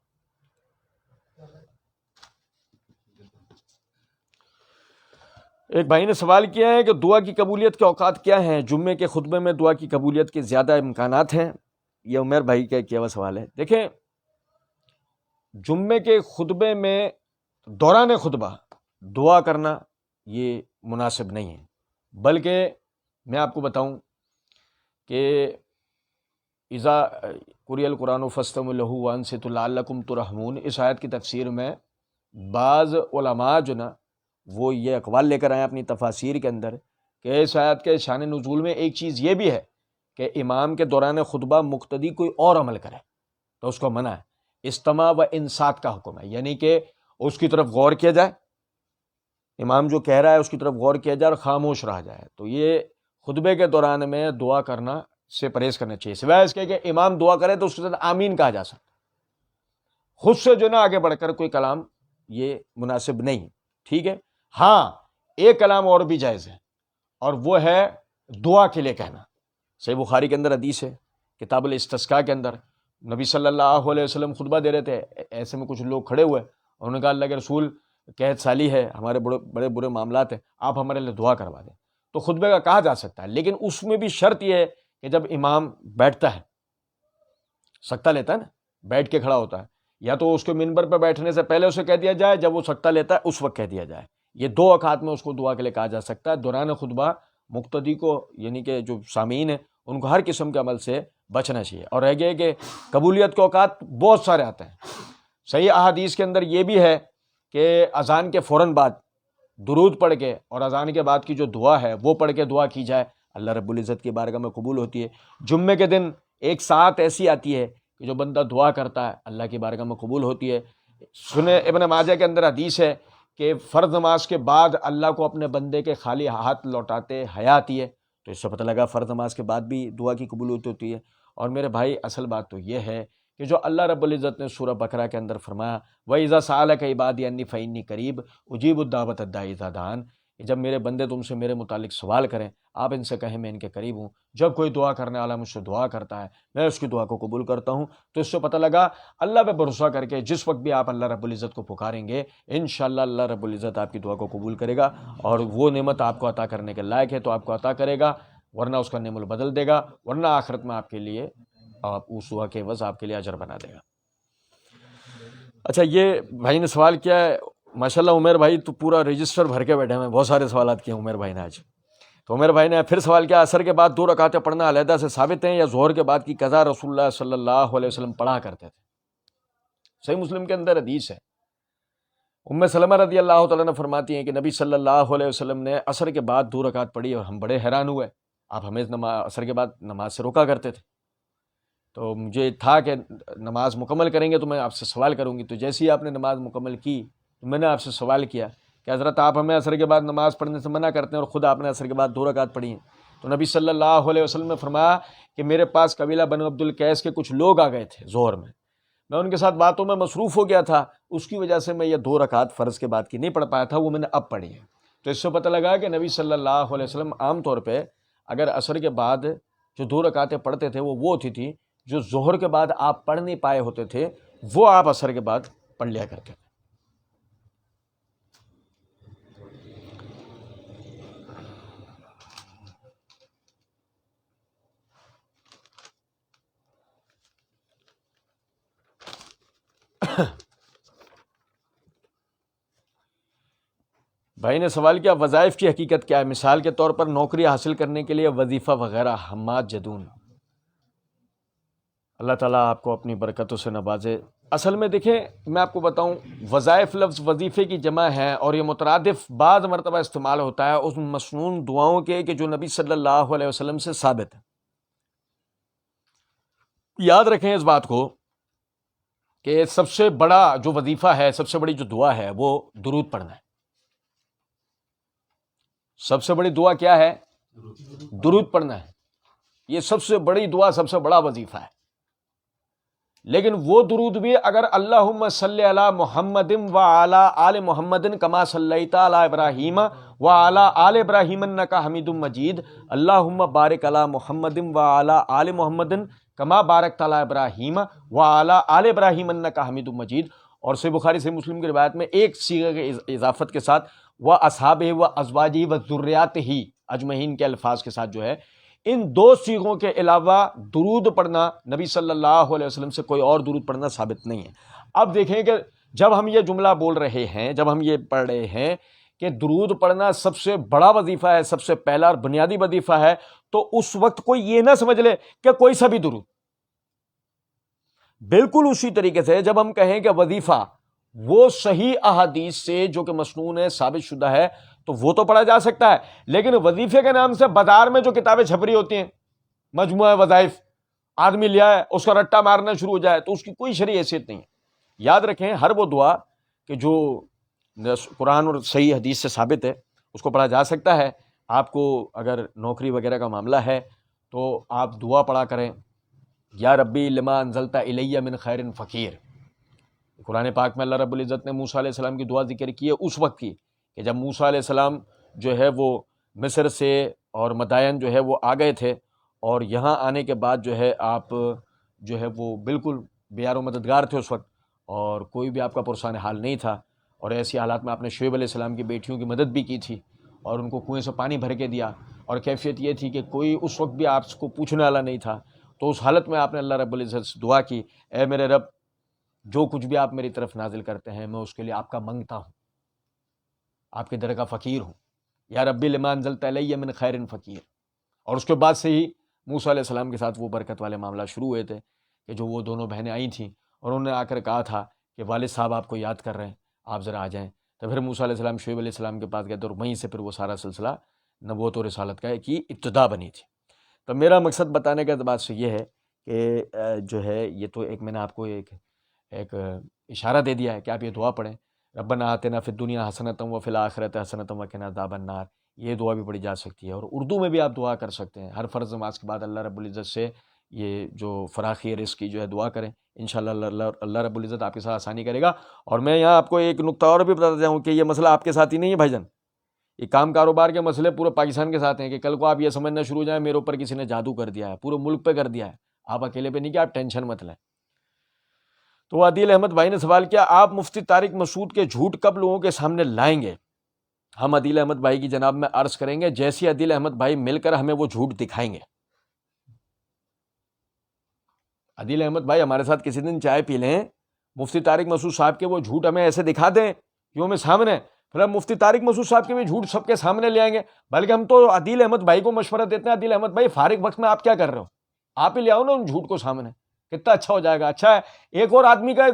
[SPEAKER 1] ایک بھائی نے سوال کیا ہے کہ دعا کی قبولیت کے اوقات کیا ہیں؟ جمعے کے خطبے میں دعا کی قبولیت کے زیادہ امکانات ہیں؟ یہ عمیر بھائی کا کیا ہوا سوال ہے۔ دیکھیں، جمعے کے خطبے میں دوران خطبہ دعا کرنا یہ مناسب نہیں ہے، بلکہ میں آپ کو بتاؤں کہ اذا قرئ القرآن فاستمعوا لہ وانصتوا لعلکم ترحمون، اس آیت کی تفسیر میں بعض علماء جو نا وہ یہ اقوال لے کر آئے اپنی تفاسیر کے اندر کہ اس آیت کے شان نزول میں ایک چیز یہ بھی ہے کہ امام کے دوران خطبہ مقتدی کوئی اور عمل کرے تو اس کو منع ہے۔ استماع و انصات کا حکم ہے، یعنی کہ اس کی طرف غور کیا جائے، امام جو کہہ رہا ہے اس کی طرف غور کیا جائے اور خاموش رہا جائے۔ تو یہ خطبے کے دوران میں دعا کرنا سے پرہیز کرنا چاہیے، سوائے اس کے کہ امام دعا کرے تو اس کے ساتھ آمین کہا جا سکتا، خود سے جو نا آگے بڑھ کر کوئی کلام یہ مناسب نہیں، ٹھیک ہے۔ ہاں، ایک کلام اور بھی جائز ہے، اور وہ ہے دعا کے لیے کہنا۔ صحیح بخاری کے اندر حدیث ہے، کتاب الاستسقاء کے اندر نبی صلی اللہ علیہ وسلم خطبہ دے رہے تھے، ایسے میں کچھ لوگ کھڑے ہوئے، انہوں نے کہا اللہ کے رسول قحط سالی ہے، ہمارے بڑے برے معاملات ہیں، آپ ہمارے لیے دعا کروا دیں۔ تو خطبے کا کہا جا سکتا ہے، لیکن اس میں بھی شرط یہ ہے کہ جب امام بیٹھتا ہے، سکتہ لیتا ہے نا، بیٹھ کے کھڑا ہوتا ہے، یا تو اس کے منبر پر بیٹھنے سے پہلے اسے کہہ دیا جائے، جب وہ سکتہ لیتا ہے اس وقت کہہ دیا جائے۔ یہ 2 اوقات میں اس کو دعا کے لیے کہا جا سکتا ہے۔ دوران خطبہ مقتدی کو یعنی کہ جو سامعین ہیں ان کو ہر قسم کے عمل سے بچنا چاہیے۔ اور رہ گئے کہ قبولیت کے اوقات بہت سارے آتے ہیں، صحیح احادیث کے اندر یہ بھی ہے کہ اذان کے فوراً بعد درود پڑھ کے اور اذان کے بعد کی جو دعا ہے وہ پڑھ کے دعا کی جائے، اللہ رب العزت کی بارگاہ میں قبول ہوتی ہے۔ جمعے کے دن ایک ساعت ایسی آتی ہے کہ جو بندہ دعا کرتا ہے اللہ کی بارگاہ میں قبول ہوتی ہے۔ سنیں ابن ماجہ کے اندر حدیث ہے کہ فرض نماز کے بعد اللہ کو اپنے بندے کے خالی ہاتھ لوٹاتے حیا آتی ہے، تو اس سے پتہ لگا فرض نماز کے بعد بھی دعا کی قبولیت ہوتی ہے۔ اور میرے بھائی اصل بات تو یہ ہے کہ جو اللہ رب العزت نے سورہ بقرہ کے اندر فرمایا وَإِذَا سَأَلَكَ عِبَادِي عَنِّي فَإِنِّي قَرِيبٌ أُجِيبُ الدَّعْوَةَ الدَّاعِ إِذَا دَعَانِ، جب میرے بندے تم سے میرے متعلق سوال کریں آپ ان سے کہیں میں ان کے قریب ہوں، جب کوئی دعا کرنے والا مجھ سے دعا کرتا ہے میں اس کی دعا کو قبول کرتا ہوں۔ تو اس سے پتہ لگا اللہ پہ بھروسہ کر کے جس وقت بھی آپ اللہ رب العزت کو پکاریں گے انشاءاللہ اللہ رب العزت آپ کی دعا کو قبول کرے گا، اور وہ نعمت آپ کو عطا کرنے کے لائق ہے تو آپ کو عطا کرے گا، ورنہ اس کا نعمت بدل دے گا، ورنہ آخرت میں آپ کے لیے آپ اس دعا کے عوض آپ کے لیے اجر بنا دے گا۔ اچھا، یہ بھائی نے سوال کیا ہے، ماشاءاللہ عمیر بھائی تو پورا رجسٹر بھر کے بیٹھے ہیں، بہت سارے سوالات کیے عمیر بھائی نے آج۔ تو عمیر بھائی نے پھر سوال کیا، عصر کے بعد 2 رکعتیں پڑھنا علیحدہ سے ثابت ہیں یا ظہر کے بعد کی قضا رسول اللہ صلی اللہ علیہ وسلم پڑھا کرتے تھے؟ صحیح مسلم کے اندر حدیث ہے، ام سلمہ رضی اللہ تعالیٰ نے فرماتی ہیں کہ نبی صلی اللہ علیہ وسلم نے عصر کے بعد 2 رکعت پڑھی اور ہم بڑے حیران ہوئے۔ آپ ہمیں عصر کے بعد نماز سے روکا کرتے تھے. تو مجھے تھا کہ نماز مکمل کریں گے تو میں آپ سے سوال کروں گی. تو جیسے ہی آپ نے نماز مکمل کی تو میں نے آپ سے سوال کیا کہ حضرت آپ ہمیں عصر کے بعد نماز پڑھنے سے منع کرتے ہیں اور خود آپ نے عصر کے بعد 2 رکعت پڑھی ہیں. تو نبی صلی اللہ علیہ وسلم نے فرمایا کہ میرے پاس قبیلہ بنو عبد القیس کے کچھ لوگ آ گئے تھے ظہر میں ان کے ساتھ باتوں میں مصروف ہو گیا تھا، اس کی وجہ سے میں یہ 2 رکعت فرض کے بعد کی نہیں پڑھ پایا تھا، وہ میں نے اب پڑھی ہے. تو اس سے پتہ لگا کہ نبی صلی اللہ علیہ وسلم عام طور پہ اگر عصر کے بعد جو 2 رکعتیں پڑھتے تھے وہ ہوتی تھی جو ظہر کے بعد آپ پڑھ نہیں پائے ہوتے تھے، وہ آپ عصر کے بعد پڑھ لیا کرتے تھے. بھائی نے سوال کیا وظائف کی حقیقت کیا ہے؟ مثال کے طور پر نوکری حاصل کرنے کے لیے وظیفہ وغیرہ حماد جدون. اللہ تعالیٰ آپ کو اپنی برکتوں سے نوازے. اصل میں دیکھیں میں آپ کو بتاؤں، وظائف لفظ وظیفے کی جمع ہے اور یہ مترادف بعض مرتبہ استعمال ہوتا ہے اس مسنون دعاؤں کے کہ جو نبی صلی اللہ علیہ وسلم سے ثابت ہے. یاد رکھیں اس بات کو کہ سب سے بڑا جو وظیفہ ہے، سب سے بڑی جو دعا ہے وہ درود پڑھنا ہے. سب سے بڑی دعا کیا ہے؟ درود پڑھنا ہے. یہ سب سے بڑی دعا، سب سے بڑا وظیفہ ہے. لیکن وہ درود بھی اگر اللہم صلی علی محمد و علی آل محمد کما صلیت علی ابراہیم و علی آل ابراہیم انک حمید مجید، اللہم بارک علی محمد و علی آل محمد کما بارکت علی ابراہیم و علی آل ابراہیم انک حمید مجید. اور صحیح بخاری صحیح مسلم کی روایت میں ایک صیغہ کے اضافت کے ساتھ و اصحابہ و ازواجہ و ذریاتہ اجمعین کے الفاظ کے ساتھ جو ہے، ان 2 صیغوں کے علاوہ درود پڑھنا نبی صلی اللہ علیہ وسلم سے کوئی اور درود پڑھنا ثابت نہیں ہے. اب دیکھیں کہ جب ہم یہ جملہ بول رہے ہیں، جب ہم یہ پڑھ رہے ہیں کہ درود پڑھنا سب سے بڑا وظیفہ ہے، سب سے پہلا اور بنیادی وظیفہ ہے، تو اس وقت کوئی یہ نہ سمجھ لے کہ کوئی سا بھی درود. بالکل اسی طریقے سے جب ہم کہیں کہ وظیفہ وہ صحیح احادیث سے جو کہ مسنون ہے، ثابت شدہ ہے، تو وہ تو پڑھا جا سکتا ہے. لیکن وظیفے کے نام سے بازار میں جو کتابیں چھپ رہی ہوتی ہیں، مجموعہ وظائف، آدمی لیا ہے اس کا رٹا مارنا شروع ہو جائے، تو اس کی کوئی شرعی حیثیت نہیں ہے. یاد رکھیں ہر وہ دعا کہ جو قرآن اور صحیح حدیث سے ثابت ہے اس کو پڑھا جا سکتا ہے. آپ کو اگر نوکری وغیرہ کا معاملہ ہے تو آپ دعا پڑھا کریں، یا ربی لما انزلت الیہ من خیر فقیر. قرآن پاک میں اللہ رب العزت نے موسیٰ علیہ السلام کی دعا ذکر کی ہے اس وقت کی کہ جب موسیٰ علیہ السلام جو ہے وہ مصر سے اور مدائن جو ہے وہ آ گئے تھے، اور یہاں آنے کے بعد جو ہے آپ جو ہے وہ بالکل بیار و مددگار تھے اس وقت، اور کوئی بھی آپ کا پرسان حال نہیں تھا. اور ایسی حالات میں آپ نے شعیب علیہ السلام کی بیٹیوں کی مدد بھی کی تھی اور ان کو کنویں سے پانی بھر کے دیا، اور کیفیت یہ تھی کہ کوئی اس وقت بھی آپ کو پوچھنے والا نہیں تھا. تو اس حالت میں آپ نے اللہ رب العزت سے دعا کی، اے میرے رب جو کچھ بھی آپ میری طرف نازل کرتے ہیں میں اس کے لیے آپ کا منگتا ہوں، آپ کے در کا فقیر ہوں. یا ربی لما انزلت الیہ من خیر فقیر. اور اس کے بعد سے ہی موسیٰ علیہ السلام کے ساتھ وہ برکت والے معاملہ شروع ہوئے تھے کہ جو وہ دونوں بہنیں آئی تھیں اور انہوں نے آ کر کہا تھا کہ والد صاحب آپ کو یاد کر رہے ہیں، آپ ذرا آ جائیں. تو پھر موسیٰ علیہ السلام شعیب علیہ السلام کے پاس گئے تھے اور وہیں سے پھر وہ سارا سلسلہ نبوت و رسالت کا کی ابتدا بنی تھی. تو میرا مقصد بتانے کا اعتبار سے یہ ہے کہ جو ہے یہ تو ایک میں نے آپ کو ایک اشارہ دے دیا ہے کہ آپ یہ دعا پڑھیں، ربنا آتنا فی الدنیا حسنۃ وفی الآخرۃ حسنۃ وقنا عذاب النار. یہ دعا بھی پڑھی جا سکتی ہے، اور اردو میں بھی آپ دعا کر سکتے ہیں. ہر فرض نماز کے بعد اللہ رب العزت سے یہ جو فراخی رزق کی جو ہے دعا کریں، انشاءاللہ اللہ رب العزت آپ کے ساتھ آسانی کرے گا. اور میں یہاں آپ کو ایک نقطہ اور بھی بتاتا جاؤں کہ یہ مسئلہ آپ کے ساتھ ہی نہیں ہے بھائی جان، یہ کام کاروبار کے مسئلے پورے پاکستان کے ساتھ ہیں کہ کل کو آپ یہ سمجھنا شروع ہو جائیں میرے اوپر کسی نے جادو کر دیا ہے، پورے ملک پہ کر دیا ہے، آپ اکیلے پہ نہیں، کہ آپ ٹینشن مت لیں. تو عادل احمد بھائی نے سوال کیا آپ مفتی طارق مسعود کے جھوٹ کب لوگوں کے سامنے لائیں گے؟ ہم عادل احمد بھائی کی جناب میں عرض کریں گے جیسی عادل احمد بھائی مل کر ہمیں وہ جھوٹ دکھائیں گے. عادل احمد بھائی ہمارے ساتھ کسی دن چائے پی لیں، مفتی طارق مسعود صاحب کے وہ جھوٹ ہمیں ایسے دکھا دیں کیوں میں سامنے، پھر ہم مفتی طارق مسعود صاحب کے بھی جھوٹ سب کے سامنے لے آئیں گے. بلکہ ہم تو عادل احمد بھائی کو مشورہ دیتے ہیں، عادل احمد بھائی فارغ وقت میں آپ کیا کر رہے ہو، آپ ہی لے آؤ نا ان جھوٹ کو سامنے، کتنا اچھا ہو جائے گا. اچھا ہے ایک اور آدمی کا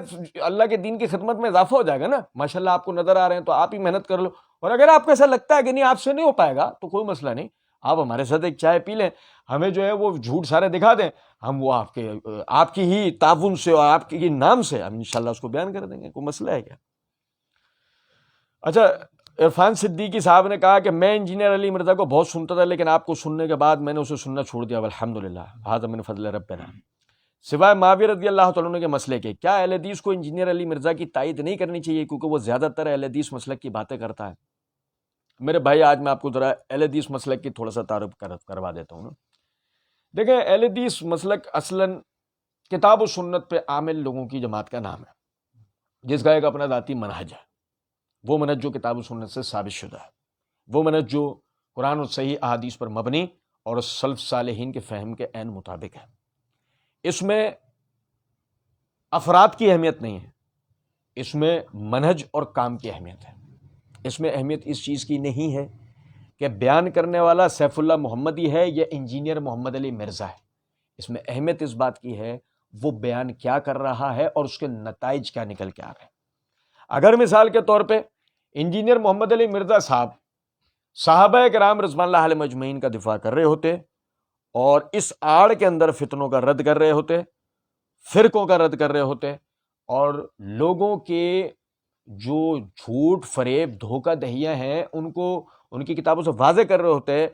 [SPEAKER 1] اللہ کے دین کی خدمت میں اضافہ ہو جائے گا نا. ماشاءاللہ آپ کو نظر آ رہے ہیں تو آپ ہی محنت کر لو، اور اگر آپ کو ایسا لگتا ہے کہ نہیں آپ سے نہیں ہو پائے گا تو کوئی مسئلہ نہیں، آپ ہمارے ساتھ ایک چائے پی لیں, ہمیں جو ہے وہ جھوٹ سارے دکھا دیں, ہم وہ آپ کی ہی تعاون سے اور آپ کے نام سے ہم انشاءاللہ اس کو بیان کر دیں گے, کوئی مسئلہ ہے کیا؟ اچھا, عرفان صدیقی صاحب نے کہا کہ میں انجینئر علی مرزا کو بہت سنتا تھا, لیکن آپ کو سننے کے بعد میں نے اسے سننا چھوڑ دیا, الحمدللہ ھذا من فضل ربنا. سوائے معاویہ رضی اللہ تعالیٰ عنہ کے مسئلے کے, کیا اہل حدیث کو انجینئر علی مرزا کی تائید نہیں کرنی چاہیے کیونکہ وہ زیادہ تر اہل حدیث مسلک کی باتیں کرتا ہے؟ میرے بھائی آج میں آپ کو ذرا اہل حدیث مسلک کی تھوڑا سا تعارف کروا دیتا ہوں نا. دیکھیں, اہل حدیث مسلک اصلاً کتاب و سنت پہ عامل لوگوں کی جماعت کا نام ہے, جس کا ایک اپنا ذاتی منہج ہے, وہ منہج جو کتاب و سنت سے ثابت شدہ ہے, وہ منہج جو قرآن و صحیح احادیث پر مبنی اور سلف صالحین کے فہم کے عین مطابق ہے. اس میں افراد کی اہمیت نہیں ہے, اس میں منہج اور کام کی اہمیت ہے. اس میں اہمیت اس چیز کی نہیں ہے کہ بیان کرنے والا سیف اللہ محمدی ہے یا انجینئر محمد علی مرزا ہے. اس میں اہمیت اس بات کی ہے وہ بیان کیا کر رہا ہے اور اس کے نتائج کیا نکل کے آ رہے ہیں. اگر مثال کے طور پہ انجینئر محمد علی مرزا صاحب صحابہ کرام رضوان اللہ علیہم اجمعین کا دفاع کر رہے ہوتے اور اس آڑ کے اندر فتنوں کا رد کر رہے ہوتے, فرقوں کا رد کر رہے ہوتے, اور لوگوں کے جو جھوٹ فریب دھوکہ دہیاں ہیں ان کو ان کی کتابوں سے واضح کر رہے ہوتے,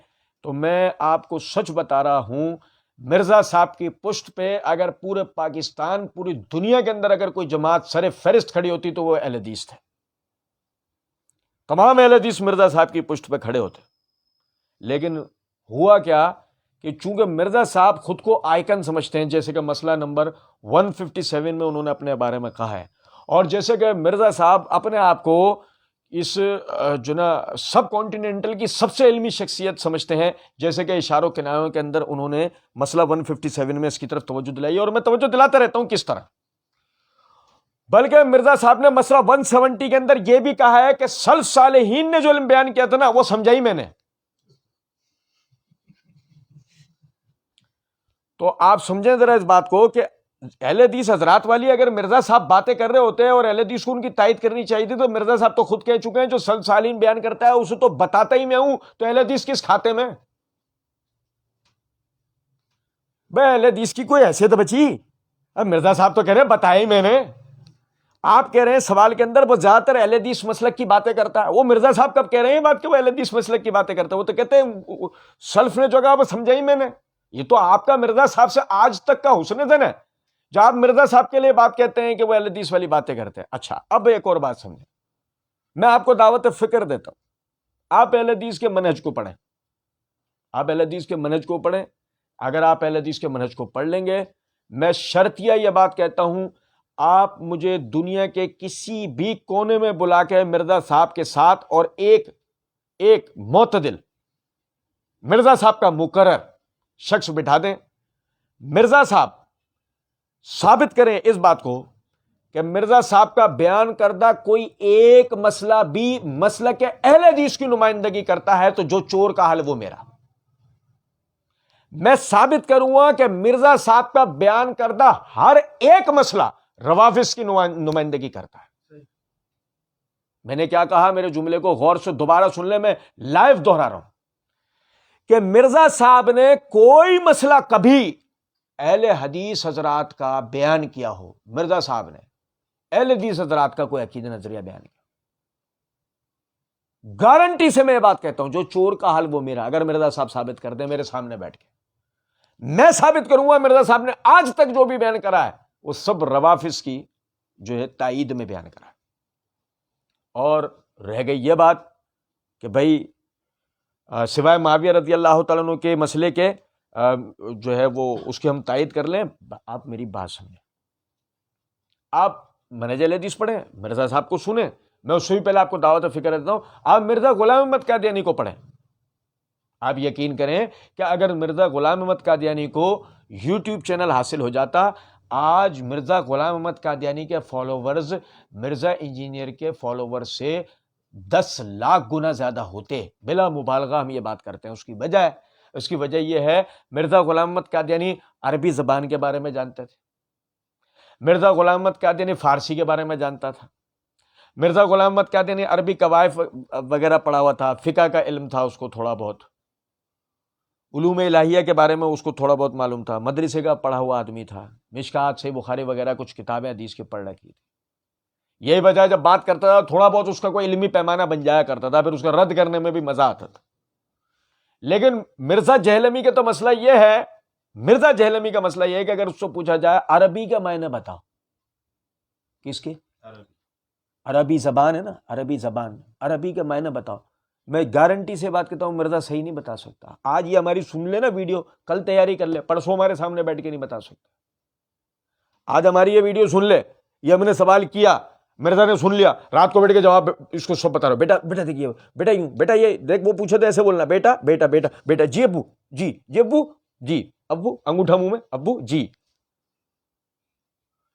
[SPEAKER 1] تو میں آپ کو سچ بتا رہا ہوں, مرزا صاحب کی پشت پہ اگر پورے پاکستان پوری دنیا کے اندر اگر کوئی جماعت سر فہرست کھڑی ہوتی تو وہ اہل حدیث تھے. تمام اہل حدیث مرزا صاحب کی پشت پہ کھڑے ہوتے. لیکن ہوا کیا کہ چونکہ مرزا صاحب خود کو آئیکن سمجھتے ہیں, جیسے کہ مسئلہ نمبر 157 میں انہوں نے اپنے بارے میں کہا ہے, اور جیسے کہ مرزا صاحب اپنے آپ کو اس جو نا سب کانٹیننٹل کی سب سے علمی شخصیت سمجھتے ہیں, جیسے کہ اشاروں کنایوں کے اندر انہوں نے مسئلہ 157 میں اس کی طرف توجہ دلائی, اور میں توجہ دلاتا رہتا ہوں کس طرح. بلکہ مرزا صاحب نے مسئلہ 170 کے اندر یہ بھی کہا ہے کہ سلف صالحین نے جو علم بیان کیا تھا نا وہ سمجھائی میں نے. تو آپ سمجھیں ذرا اس بات کو کہ اہل حدیث حضرات والی اگر مرزا صاحب باتیں کر رہے ہوتے ہیں اور اہل حدیث کو ان کی تائید کرنی چاہیے تھی, تو مرزا صاحب تو خود کہہ چکے ہیں جو سلف صالحین بیان کرتا ہے اسے تو بتاتا ہی میں ہوں, تو اہل حدیث کس کھاتے میں؟ بھائی اہل حدیث کی کوئی حیثیت بچی؟ اب مرزا صاحب تو کہہ رہے ہیں بتایا ہی میں نے. آپ کہہ رہے ہیں سوال کے اندر وہ زیادہ تر اہل حدیث مسلک کی باتیں کرتا ہے. وہ مرزا صاحب کب کہہ رہے ہیں بات کہ وہ اہل حدیث مسلک کی باتیں کرتا ہے؟ وہ تو کہتے ہیں سلف نے جو کہا وہ سمجھا ہی میں نے. یہ تو آپ کا مرزا صاحب سے آج تک کا حسن زن ہے جو آپ مرزا صاحب کے لیے بات کہتے ہیں کہ وہ اہل حدیث والی باتیں کرتے ہیں. اچھا, اب ایک اور بات سمجھیں, میں آپ کو دعوت فکر دیتا ہوں, آپ اہل حدیث کے منہج کو پڑھیں, آپ اہل حدیث کے منہج کو پڑھیں. اگر آپ اہل حدیث کے منہج کو پڑھ لیں گے, میں شرطیہ یہ بات کہتا ہوں, آپ مجھے دنیا کے کسی بھی کونے میں بلا کے مرزا صاحب کے ساتھ اور ایک معتدل مرزا صاحب کا مقرر شخص بٹھا دیں, مرزا صاحب ثابت کریں اس بات کو کہ مرزا صاحب کا بیان کردہ کوئی ایک مسئلہ بھی مسلک اہل حدیث کی نمائندگی کرتا ہے تو جو چور کا حل وہ میرا. میں ثابت کروں گا کہ مرزا صاحب کا بیان کردہ ہر ایک مسئلہ روافض کی نمائندگی کرتا ہے. میں نے کیا کہا, میرے جملے کو غور سے دوبارہ سن لیں, میں لائیو دہرا رہا ہوں کہ مرزا صاحب نے کوئی مسئلہ کبھی اہل حدیث حضرات کا بیان کیا ہو, مرزا صاحب نے اہل حدیث حضرات کا کوئی عقیدہ نظریہ بیان کیا, گارنٹی سے میں یہ بات کہتا ہوں جو چور کا حل وہ میرا. اگر مرزا صاحب ثابت کر دیں میرے سامنے بیٹھ کے, میں ثابت کروں گا مرزا صاحب نے آج تک جو بھی بیان کرا ہے وہ سب روافض کی جو ہے تائید میں بیان کرا ہے. اور رہ گئی یہ بات کہ بھائی سوائے معاویہ رضی اللہ تعالیٰ عنہ کے مسئلے کے جو ہے وہ اس کی ہم تائید کر لیں. آپ میری بات سمجھیں, آپ منہج اہل حدیث پڑھیں, مرزا صاحب کو سنیں. میں اس سے بھی پہلے آپ کو دعوت فکر دیتا ہوں, آپ مرزا غلام احمد قادیانی کو پڑھیں. آپ یقین کریں کہ اگر مرزا غلام احمد قادیانی کو یوٹیوب چینل حاصل ہو جاتا, آج مرزا غلام احمد قادیانی کے فالوورز مرزا انجینئر کے فالوور سے 10 لاکھ گنا زیادہ ہوتے. بلا مبالغہ ہم یہ بات کرتے ہیں. اس کی وجہ یہ ہے مرزا غلام احمد قادیانی عربی زبان کے بارے میں جانتے تھے, مرزا غلام احمد قادیانی فارسی کے بارے میں جانتا تھا, مرزا غلام احمد قادیانی عربی قوائف وغیرہ پڑھا ہوا تھا, فقہ کا علم تھا اس کو تھوڑا بہت. علوم الہیہ کے بارے میں اس کو تھوڑا بہت معلوم تھا، مدرسے کا پڑھا ہوا آدمی تھا، مشکات سے بخاری وغیرہ کچھ کتابیں حدیث کی پڑھ رکھی تھی. یہی وجہ جب بات کرتا تھا تھوڑا بہت اس کا کوئی علمی پیمانہ بن جایا کرتا تھا، پھر اس کا رد کرنے میں بھی مزہ آتا تھا. لیکن مرزا جہلمی کا تو مسئلہ یہ ہے، مرزا جہلمی کا مسئلہ یہ ہے کہ اگر اس سے پوچھا جائے عربی کا معنی بتاؤ، کس کے؟ عربی زبان ہے نا، عربی زبان، عربی کا معنی بتاؤ، میں گارنٹی سے بات کرتا ہوں مرزا صحیح نہیں بتا سکتا. آج یہ ہماری سن لے نا ویڈیو، کل تیاری کر لے، پرسوں ہمارے سامنے بیٹھ کے نہیں بتا سکتا. آج ہماری یہ ویڈیو سن لے، یہ ہم نے سوال کیا، مرزا نے سن لیا، رات کو بیٹھ کے جواب اس کو سب بتا رہا ہوں، بیٹا بیٹا دیکھیے، بیٹا یوں، بیٹا یہ دیکھ، وہ پوچھے تو ایسے بولنا، بیٹا بیٹا بیٹا بیٹا، جی ابو، جی جی ابو، جی ابو، انگوٹھا منہ میں، ابو جی.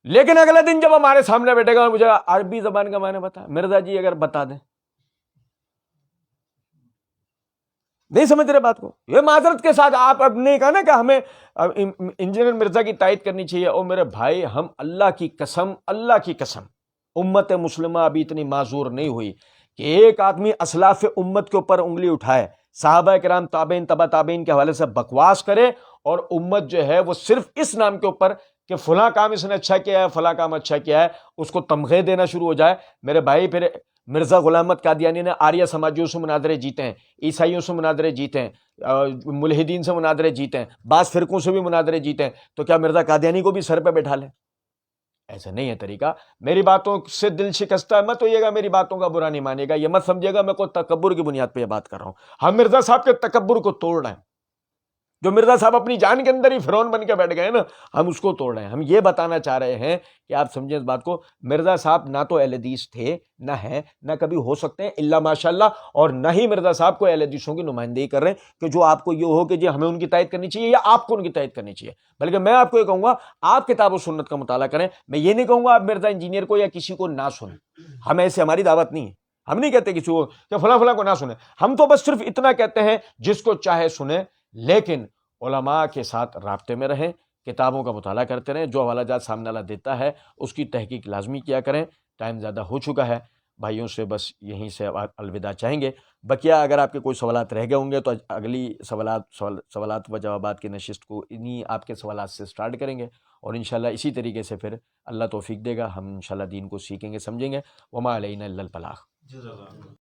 [SPEAKER 1] لیکن اگلے دن جب ہمارے سامنے بیٹھے گا اور مجھے عربی زبان کا معنی بتا، مرزا جی اگر بتا دیں، نہیں سمجھ رہے بات کو. یہ معذرت کے ساتھ آپ اب نے کہا نا کہ ہمیں انجینئر مرزا کی تائید کرنی چاہیے. اور میرے بھائی، ہم اللہ کی قسم، اللہ کی قسم، امت مسلمہ ابھی اتنی معذور نہیں ہوئی کہ ایک آدمی اسلاف امت کے اوپر انگلی اٹھائے، صحابہ کرام، تابعین، تبع تابعین کے حوالے سے بکواس کرے، اور امت جو ہے وہ صرف اس نام کے اوپر کہ فلاں کام اس نے اچھا کیا ہے، فلاں کام اچھا کیا ہے، اس کو تمغے دینا شروع ہو جائے. میرے بھائی، پھر مرزا غلام احمد قادیانی نے آریہ سماجیوں سے مناظرے جیتے ہیں، عیسائیوں سے مناظرے جیتے ہیں، ملحدین سے مناظرے جیتے ہیں، بعض فرقوں سے بھی مناظرے جیتے ہیں. تو کیا مرزا قادیانی کو بھی سر پہ بٹھا لیں؟ ایسا نہیں ہے طریقہ. میری باتوں سے دل شکستہ مت ہوئیے گا، میری باتوں کا برا نہیں مانیے گا، یہ مت سمجھے گا میں کوئی تکبر کی بنیاد پہ یہ بات کر رہا ہوں. ہم مرزا صاحب کے تکبر کو توڑ رہے ہیں. جو مرزا صاحب اپنی جان کے اندر ہی فرعون بن کے بیٹھ گئے نا، ہم اس کو توڑ رہے ہیں. ہم یہ بتانا چاہ رہے ہیں کہ آپ سمجھیں اس بات کو، مرزا صاحب نہ تو اہل حدیث تھے، نہ ہیں، نہ کبھی ہو سکتے ہیں الا ماشاءاللہ، اور نہ ہی مرزا صاحب کو اہل حدیثوں کی نمائندگی کر رہے ہیں کہ جو آپ کو یہ ہو کہ جی ہمیں ان کی تائید کرنی چاہیے یا آپ کو ان کی تائید کرنی چاہیے. بلکہ میں آپ کو یہ کہوں گا، آپ کتاب و سنت کا مطالعہ کریں. میں یہ نہیں کہوں گا آپ مرزا انجینئر کو یا کسی کو نہ سنیں، ہم ایسے، ہماری دعوت نہیں ہے. ہم نہیں کہتے کسی کو کہ فلاں فلاں کو نہ سنیں. ہم تو بس صرف اتنا کہتے ہیں جس کو چاہے سنیں، لیکن علماء کے ساتھ رابطے میں رہیں، کتابوں کا مطالعہ کرتے رہیں، جو حوالہ جات سامنے والا دیتا ہے اس کی تحقیق لازمی کیا کریں. ٹائم زیادہ ہو چکا ہے بھائیوں، سے بس یہیں سے الوداع چاہیں گے. بقیہ اگر آپ کے کوئی سوالات رہ گئے ہوں گے تو اگلی سوالات و جوابات کی نشست کو انہی آپ کے سوالات سے سٹارٹ کریں گے، اور انشاءاللہ اسی طریقے سے پھر اللہ توفیق دے گا، ہم انشاءاللہ دین کو سیکھیں گے، سمجھیں گے. وما علینا الا البلاغ.